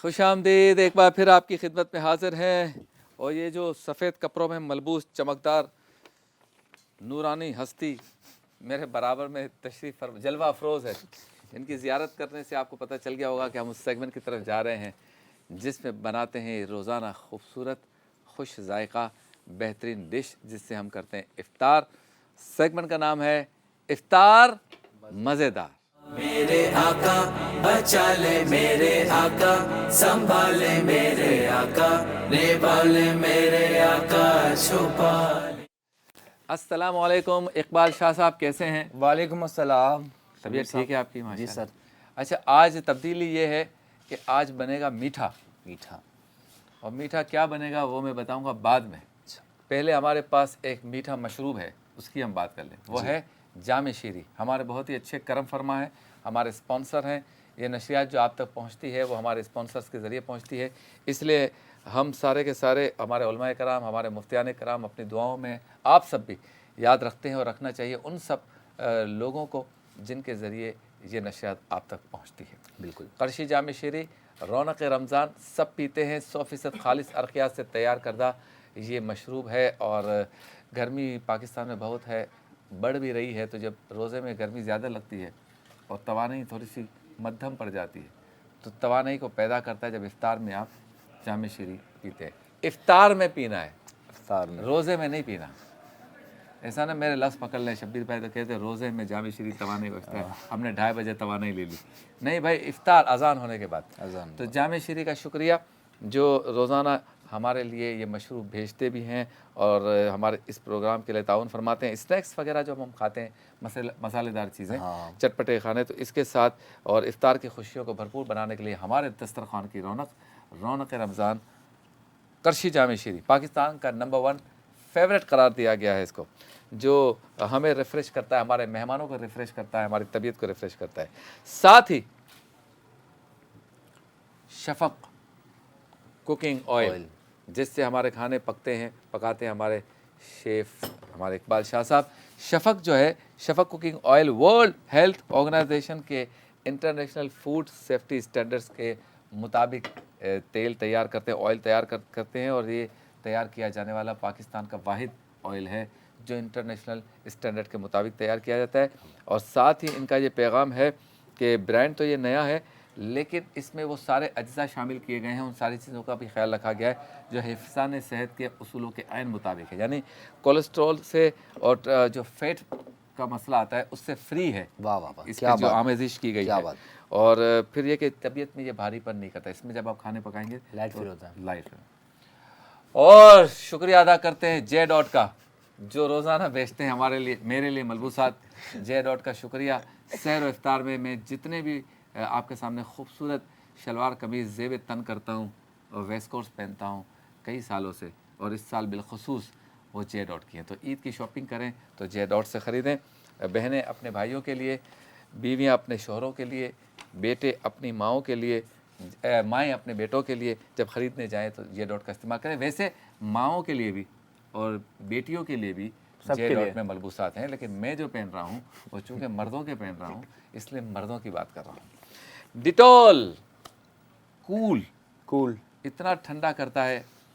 خوش آمدید، ایک بار پھر آپ کی خدمت میں حاضر ہیں، اور یہ جو سفید کپڑوں میں ملبوس چمکدار نورانی ہستی میرے برابر میں تشریف جلوہ افروز ہے، ان کی زیارت کرنے سے آپ کو پتہ چل گیا ہوگا کہ ہم اس سیگمنٹ کی طرف جا رہے ہیں جس میں بناتے ہیں روزانہ خوبصورت، خوش ذائقہ، بہترین ڈش، جس سے ہم کرتے ہیں افطار. سیگمنٹ کا نام ہے افطار مزیدار. میرے آقا بچا لے، میرے آقا سنبھالے، میرے آقا نبھالے، میرے آقا چھپا لے. السلام علیکم، اقبال شاہ صاحب کیسے ہیں؟ وعلیکم السلام. طبیعت ٹھیک ہے آپ کی؟ جی سر. اچھا، آج تبدیلی یہ ہے کہ آج بنے گا میٹھا. اور میٹھا کیا بنے گا وہ میں بتاؤں گا بعد میں. پہلے ہمارے پاس ایک میٹھا مشروب ہے، اس کی ہم بات کر لیں. وہ ہے جام شیری. ہمارے بہت ہی اچھے کرم فرما ہیں، ہمارے اسپانسر ہیں. یہ نشریات جو آپ تک پہنچتی ہے وہ ہمارے اسپانسرز کے ذریعے پہنچتی ہے. اس لیے ہم سارے کے سارے، ہمارے علماء کرام، ہمارے مفتیان کرام، اپنی دعاؤں میں آپ سب بھی یاد رکھتے ہیں، اور رکھنا چاہیے ان سب لوگوں کو جن کے ذریعے یہ نشریات آپ تک پہنچتی ہے. بالکل. قرشی جام شیری، رونق رمضان، سب پیتے ہیں. 100% خالص ارقیات سے تیار کردہ یہ مشروب ہے. اور گرمی پاکستان میں بہت ہے، بڑھ بھی رہی ہے، تو جب روزے میں گرمی زیادہ لگتی ہے اور توانائی تھوڑی سی مدھم پڑ جاتی ہے، تو توانائی کو پیدا کرتا ہے جب افطار میں آپ جام شیری پیتے ہیں. افطار میں پینا ہے، افطار میں، روزے میں نہیں پینا. ایسا نا میرے لفظ پکڑ لیں، شبیر بھائی تو کہتے ہیں روزے میں جام شیری توانائی بچتا ہے، ہم نے 2:30 بجے توانائی لے لی. نہیں بھائی، افطار اذان ہونے کے بعد. تو جام شیری کا شکریہ جو روزانہ ہمارے لیے یہ مشروب بھیجتے بھی ہیں اور ہمارے اس پروگرام کے لیے تعاون فرماتے ہیں. اسنیکس وغیرہ جو ہم کھاتے ہیں، مسالے دار چیزیں، چٹپٹے کھانے، تو اس کے ساتھ اور افطار کی خوشیوں کو بھرپور بنانے کے لیے ہمارے دسترخوان کی رونق رمضان قرشی جام شیری پاکستان کا نمبر 1 فیوریٹ قرار دیا گیا ہے اس کو، جو ہمیں ریفریش کرتا ہے، ہمارے مہمانوں کو ریفریش کرتا ہے، ہماری طبیعت کو ریفریش کرتا ہے. ساتھ ہی شفق کوکنگ آئل، جس سے ہمارے کھانے پکاتے ہیں ہمارے شیف، ہمارے اقبال شاہ صاحب. شفق جو ہے، Shafaq cooking oil World Health Organization کے انٹرنیشنل فوڈ سیفٹی اسٹینڈرڈز کے مطابق تیل تیار کرتے ہیں، آئل تیار کرتے ہیں. اور یہ تیار کیا جانے والا پاکستان کا واحد آئل ہے جو انٹرنیشنل اسٹینڈرڈ کے مطابق تیار کیا جاتا ہے. اور ساتھ ہی ان کا یہ پیغام ہے کہ برانڈ تو یہ نیا ہے، لیکن اس میں وہ سارے اجزاء شامل کیے گئے ہیں، ان ساری چیزوں کا بھی خیال رکھا گیا ہے جو حفظان صحت کے اصولوں کے عین مطابق ہے. یعنی کولیسٹرول سے اور جو فیٹ کا مسئلہ آتا ہے اس سے فری ہے. اس کی جو آمیزش کی گئی ہے. اور پھر یہ کہ طبیعت میں یہ بھاری پن نہیں کرتا. اس میں جب آپ کھانے پکائیں گے لائٹ فیل ہوتا ہے. لائٹ. اور شکریہ ادا کرتے ہیں جے ڈاٹ کا، جو روزانہ بیچتے ہیں ہمارے لیے، میرے لیے ملبوسات. جے ڈاٹ کا شکریہ. سحر و افطار میں جتنے بھی آپ کے سامنے خوبصورت شلوار قمیض زیب تن کرتا ہوں اور ویسٹ کوٹس پہنتا ہوں کئی سالوں سے، اور اس سال بالخصوص وہ جے ڈاٹ کی ہیں. تو عید کی شاپنگ کریں تو جے ڈاٹ سے خریدیں. بہنیں اپنے بھائیوں کے لیے، بیویاں اپنے شوہروں کے لیے، بیٹے اپنی ماؤں کے لیے، مائیں اپنے بیٹوں کے لیے جب خریدنے جائیں تو جے ڈاٹ کا استعمال کریں. ویسے ماؤں کے لیے بھی اور بیٹیوں کے لیے بھی جے ڈاٹ میں ملبوسات ہیں، لیکن میں جو پہن رہا ہوں وہ چونکہ مردوں کے پہن رہا ہوں اس لیے مردوں کی بات کر رہا ہوں. ڈیٹول کول اتنا ٹھنڈا کرتا ہے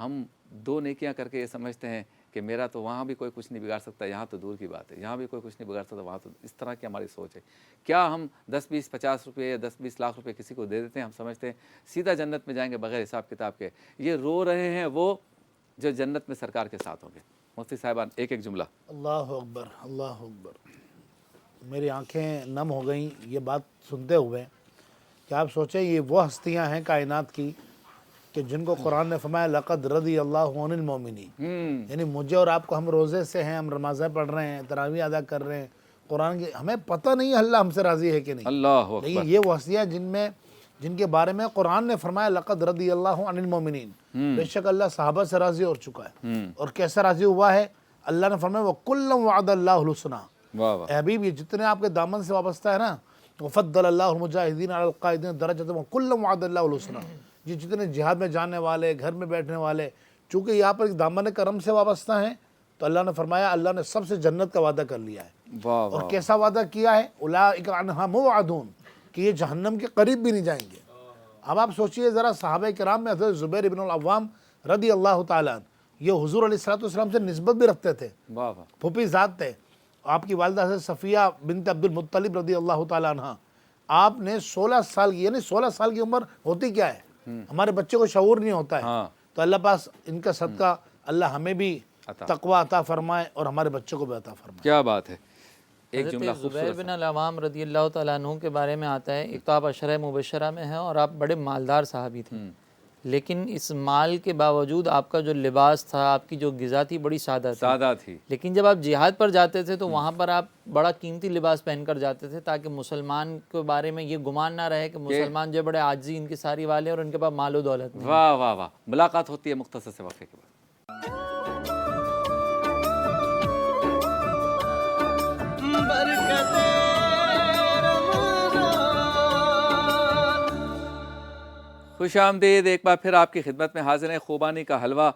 ہم دو نیکیاں کر کے یہ سمجھتے ہیں کہ میرا تو وہاں بھی کوئی کچھ نہیں بگاڑ سکتا, یہاں تو دور کی بات ہے, یہاں بھی کوئی کچھ نہیں بگاڑ سکتا, وہاں تو, اس طرح کی ہماری سوچ ہے. کیا ہم 10 20 50 روپے یا 10 20 لاکھ روپے کسی کو دے دیتے ہیں, ہم سمجھتے ہیں سیدھا جنت میں جائیں گے بغیر حساب کتاب کے. یہ رو رہے ہیں وہ جو جنت میں سرکار کے ساتھ ہوں گے. مفتی صاحبان ایک ایک جملہ. اللہ اکبر, اللہ اکبر. میری آنکھیں نم ہو گئیں یہ بات سنتے ہوئے کہ آپ سوچیں یہ وہ ہستیاں ہیں کائنات کی کہ جن کو قرآن نے فرمایا لقد رضی اللہ عن المؤمنین, یعنی مجھے اور آپ کو, ہم روزے سے ہیں, ہم نمازیں پڑھ رہے ہیں, تراویح ادا کر رہے ہیں, قرآن کی, ہمیں پتہ نہیں ہے اللہ ہم سے راضی ہے کہ نہیں. اللہ اکبر. لیکن یہ وہ ہستیاں جن کے بارے میں قرآن نے فرمایا لقد رضی اللہ عن المؤمنین, بے شک اللہ صحابہ سے راضی ہو چکا ہے. اور کیسا راضی ہوا ہے؟ اللہ نے فرمایا وَكُلًّا وَعَدَ اللَّهُ الْحُسْنَىٰ. اے حبیب, یہ جتنے آپ کے دامن سے وابستہ ہے نا, وَفَضَّلَ اللَّهُ الْمُجَاهِدِينَ عَلَى الْقَاعِدِينَ دَرَجَةً وَكُلًّا وَعَدَ اللَّهُ الْحُسْنَىٰ. یہ جتنے جہاد میں جانے والے, گھر میں بیٹھنے والے, چونکہ یہاں پر دامن کرم سے وابستہ ہیں, تو اللہ نے فرمایا اللہ نے سب سے جنت کا وعدہ کر لیا ہے. اور کیسا وعدہ کیا ہے؟ اولئک عنہا مبعدون, کہ یہ جہنم کے قریب بھی نہیں جائیں گے. اب آپ سوچئے ذرا, صحابہ کرام میں حضرت زبیر بن العوام رضی اللہ تعالیٰ عنہ, یہ حضور علیہ السلام سے نسبت بھی رکھتے تھے, پھوپھی ذات تھے. آپ کی والدہ حضرت صفیہ بنت عبد المطلب رضی اللہ تعالیٰ عنہ, آپ نے 16 سال کی, یعنی 16 سال کی عمر ہوتی کیا ہے, ہمارے بچے کو شعور نہیں ہوتا ہے, تو اللہ پاس ان کا صدقہ اللہ ہمیں بھی تقوی عطا فرمائے اور ہمارے بچوں کو بھی عطا فرمائے. کیا بات ہے. ایک جملہ حضرت زبیر بن العوام رضی اللہ تعالیٰ عنہ کے بارے میں آتا ہے, ایک تو آپ عشرہ مبشرہ میں ہیں اور آپ بڑے مالدار صحابی تھے, لیکن اس مال کے باوجود آپ کا جو لباس تھا, آپ کی جو غذا تھی, بڑی سادہ تھی. لیکن جب آپ جہاد پر جاتے تھے تو وہاں پر آپ بڑا قیمتی لباس پہن کر جاتے تھے, تاکہ مسلمان کے بارے میں یہ گمان نہ رہے کہ مسلمان جو بڑے عاجزی ان کی ساری والے اور ان کے پاس مال و دولت نہیں. واہ واہ واہ. ملاقات ہوتی ہے مختصر سے وقفے کے بعد. خوش آمدید. ایک بار پھر آپ کی خدمت میں حاضر ہیں. خوبانی کا حلوہ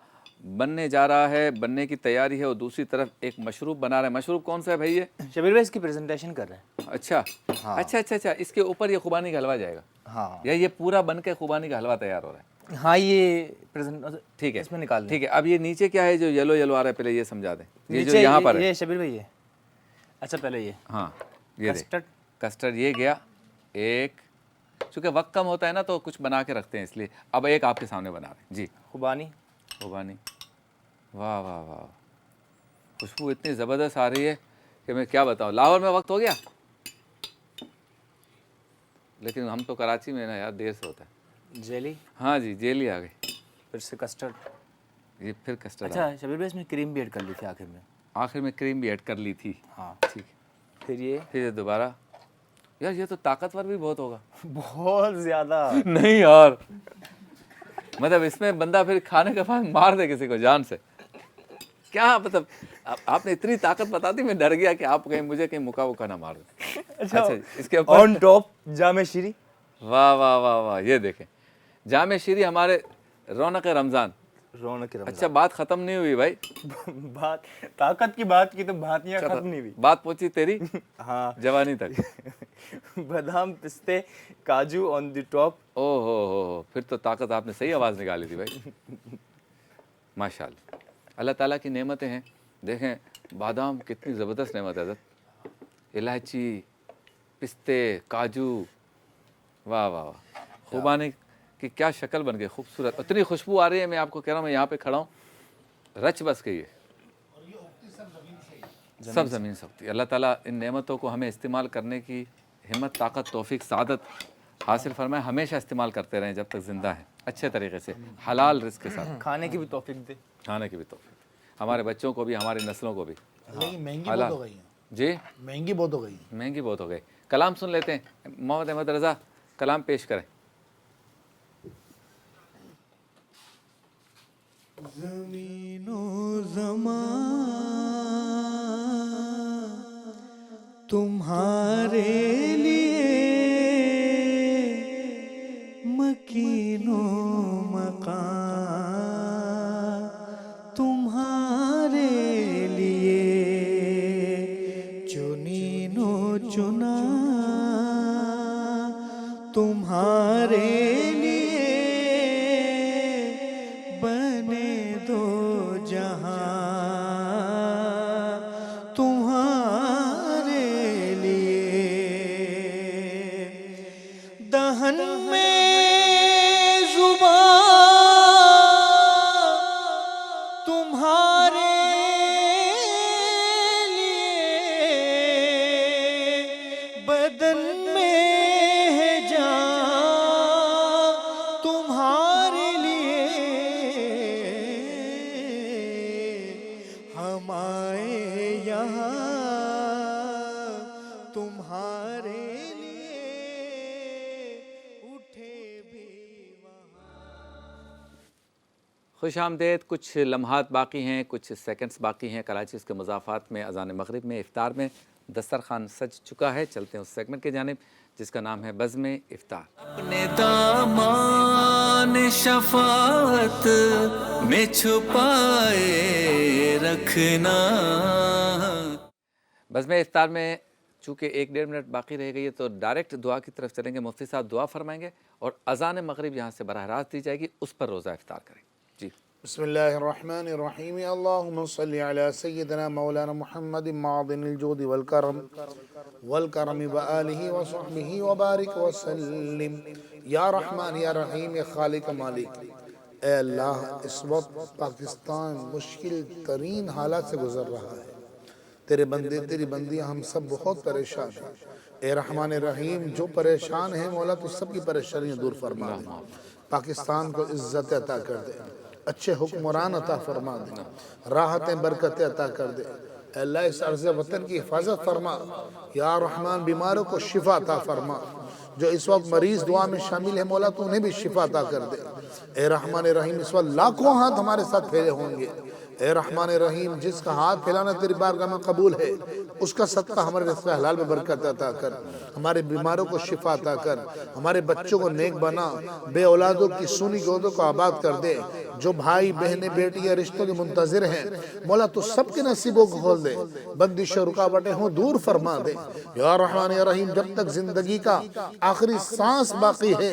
بننے جا رہا ہے, بننے کی تیاری ہے, اور دوسری طرف ایک مشروب بنا رہے ہیں. مشروب کون سا ہے بھائی؟ یہ شبیر بھائی اس کی پریزنٹیشن کر رہے ہیں. اچھا اچھا اچھا اچھا. اس کے اوپر یہ خوبانی کا حلوہ جائے گا, ہاں, یا یہ پورا بن کے خوبانی کا حلوہ تیار ہو رہا ہے؟ ہاں یہ ٹھیک ہے, اس میں نکال. ٹھیک ہے. اب یہ نیچے کیا ہے جو یلو یلو آ رہا ہے, پہلے یہ سمجھا دیں. یہ جو یہاں پر ہے یہ شبیر بھائی, یہ اچھا پہلے یہ, ہاں یہ کسٹرڈ یہ گیا ایک. چونکہ وقت کم ہوتا ہے نا تو کچھ بنا کے رکھتے ہیں, اس لیے اب ایک آپ کے سامنے بنا رہے ہیں. جی خوبانی. واہ واہ واہ, خوشبو اتنی زبردست آ رہی ہے کہ میں کیا بتاؤں. لاہور میں وقت ہو گیا, لیکن ہم تو کراچی میں نا یار, دیر سے ہوتا ہے. جیلی. ہاں جی, جیلی آ گئی. پھر سے کسٹرڈ. یہ پھر کسٹرڈ. اچھا شبیر بھائی اس میں کریم بھی ایڈ کر لی تھی آخر میں. آخر میں کریم بھی ایڈ کر لی تھی. ہاں ٹھیک ہے. پھر یہ دوبارہ. یار یہ تو طاقتور بھی بہت ہوگا. بہت زیادہ. نہیں یار, مطلب اس میں بندہ پھر کھانے کے بعد مار دے کسی کو جان سے. کیا مطلب آپ نے اتنی طاقت بتا دی, میں ڈر گیا کہ آپ کہیں مجھے کہیں مکا وکا نہ مار دیں. اچھا اس کے اوپر آن ٹاپ جامع شیری. واہ واہ واہ واہ. یہ دیکھیں جامع شیری ہمارے رونق رمضان. اچھا بات ختم نہیں ہوئی بھائی. بات طاقت کی بات کی تو باتیاں ختم نہیں ہوئی. بات پہنچی تیری ہاں جوانی تک. بادام پستے کاجو آن دی ٹاپ. او ہو, پھر تو طاقت آپ نے صحیح آواز نکالی تھی بھائی. ماشاء اللہ. اللہ تعالیٰ کی نعمتیں ہیں. دیکھیں بادام کتنی زبردست نعمت ہے حضرت, الائچی, پستے, کاجو. واہ واہ واہ. خوبانی کی کیا شکل بن گئی, خوبصورت. اتنی خوشبو آ رہی ہے, میں آپ کو کہہ رہا ہوں, میں یہاں پہ کھڑا ہوں, رچ بس گئی ہے. سب زمین سے اگتی. اللہ تعالیٰ ان نعمتوں کو ہمیں استعمال کرنے کی ہمت, طاقت, توفیق, سعادت حاصل فرمائے. ہمیشہ استعمال کرتے رہیں جب تک زندہ ہیں, اچھے طریقے سے, حلال رزق کے ساتھ. کھانے کی بھی توفیق دے. کھانے کی بھی توفیق, ہمارے بچوں کو بھی, ہماری نسلوں کو بھی. لیکن مہنگی بہت ہو گئی ہے. جی مہنگی بہت ہو گئی. مہنگی بہت ہو گئی. کلام سن لیتے ہیں. محمد احمد رضا کلام پیش کریں. زمین و زمان تمہارے لیے مکین و مکان تمہارے لیے چنین و چنا تمہارے لیے بنے دہن میں زبان تمہارے لیے، بدن میں ہے جان تمہارے لیے، ہم آئے یہاں تمہارے لیے، اٹھے بھی خوش آمدید. کچھ لمحات باقی ہیں، کچھ سیکنڈز باقی ہیں. کراچی کے مضافات میں اذان مغرب میں افطار میں دسترخوان سج چکا ہے. چلتے ہیں اس سیگمنٹ کی جانب جس کا نام ہے بزم افطار. اپنے دامان شفاعت میں چھپائے رکھنا. بزم افطار میں چونکہ 1-1.5 منٹ باقی رہ گئی ہے تو ڈائریکٹ دعا کی طرف چلیں گے. مفتی صاحب دعا فرمائیں گے اور اذان مغرب یہاں سے براہ راست دی جائے گی، اس پر روزہ افطار کریں. جی بسم اللہ الرحمن الرحیم. اللہم صلی علی سیدنا مولانا محمد معدن الجود والکرم وآلہ وصحبہ وبارک وسلم. یا رحمان یا رحیم یا خالق مالک، اے اللہ اس وقت پاکستان مشکل ترین حالات سے گزر رہا ہے. تیرے بندے تیری بندیاں ہم سب بہت پریشان ہیں. اے رحمان رحیم جو پریشان ہیں مولا تو سب کی پریشانیاں دور فرما دے. پاکستان کو عزت عطا کر دے، اچھے حکمران عطا فرما دے، راحتیں برکتیں عطا کر دے. اے اللہ اس عرض وطن کی حفاظت فرما. یا رحمان بیماروں کو شفا عطا فرما. جو اس وقت مریض دعا میں شامل ہے مولا تو انہیں بھی شفا عطا کر دے. اے رحمان رحیم اس وقت لاکھوں ہاتھ ہمارے ساتھ پھیلے ہوں گے. اے رحمان رحیم جس کا ہاتھ پھیلانا تیری بارگاہ میں قبول ہے، اس کا صدقہ ہمارے رزق حلال میں برکت عطا کر. ہمارے بیماروں کو شفا عطا کر. ہمارے بچوں کو نیک بنا. بے اولادوں کی سونی گودوں کو آباد کر دے. جو بھائی بہنیں بیٹیاں رشتوں کے منتظر ہیں مولا تو سب کے نصیبوں کو کھول دے. بندش و رکاوٹیں ہوں دور فرما دے. یا رحمان یا رحیم جب تک زندگی کا آخری سانس باقی ہے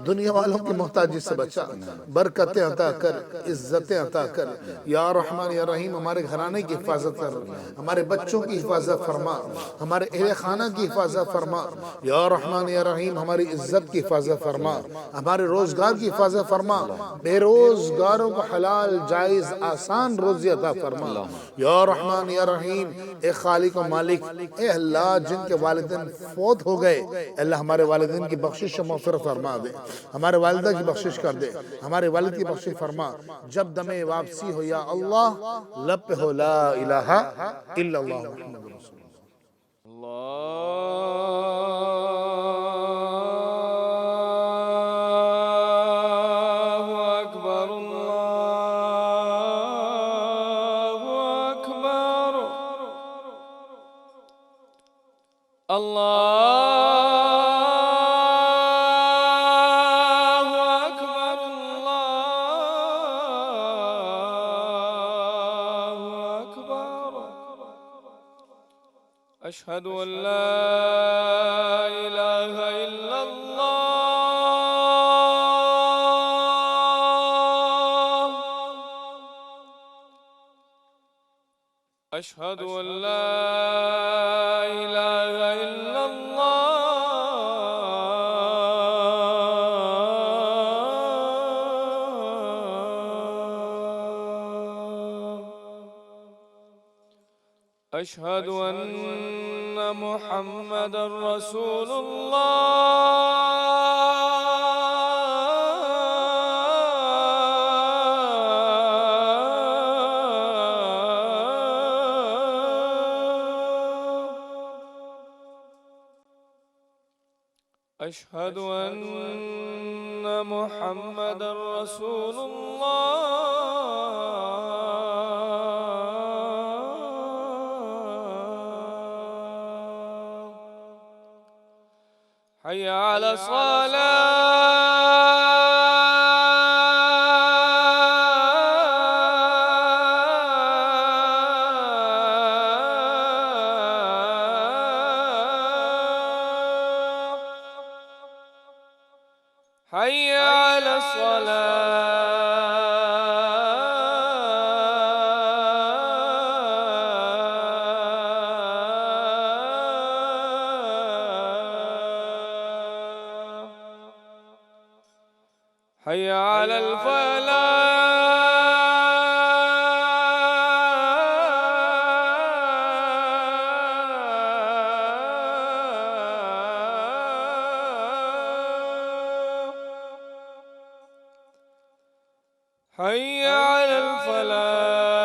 دنیا والوں کی محتاجی سے بچا. برکتیں عطا کر، عزتیں عطا کر. یا رحمان یا رحیم ہمارے گھرانے کی حفاظت کر، ہمارے بچوں کی حفاظت فرما، ہمارے اہل خانہ کی حفاظت فرما. یا رحمان یا رحیم ہماری عزت کی حفاظت فرما، ہمارے روزگار کی حفاظت فرما. بے روزگاروں کو حلال جائز آسان روزی عطا فرما. یا رحمان یا رحیم اے خالق و مالک، اے اللہ جن کے والدین فوت ہو گئے اللہ ہمارے والدین کی بخشش و مغفرت فرما دے. ہمارے والدہ کی بخشش کر دے، ہمارے والد کی بخشش فرما. جب دم واپسی ہو یا اللہ لب پہ ہو لا الہ الا اللہ محمد رسول أشهد أن لا إله إلا الله أشهد أن لا إله إلا الله أشهد أن محمد رسول الله أشهد أن محمد رسول الله حي على الصلاة حي على الصلاة حي على الفلاح حي على الفلاح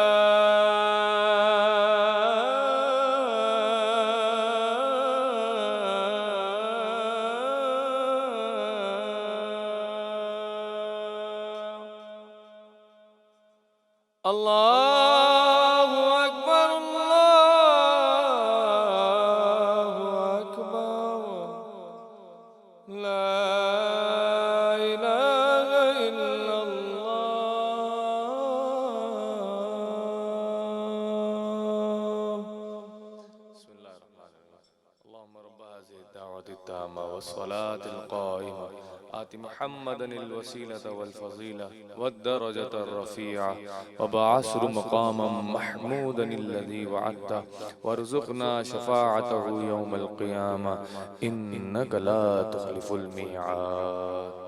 الله أكبر الله أكبر لا إله إلا الله. بسم الله الرحمن الرحيم. اللهم رب هذه الدعوة التامة والصلاة القائمة آت محمدا الوسيلة والفضيلة والدرجة الرفيعة وبعثر مقاما محمودا الذي وعدته وارزقنا شفاعته يوم القيامة إنك لا تخلف الميعاد.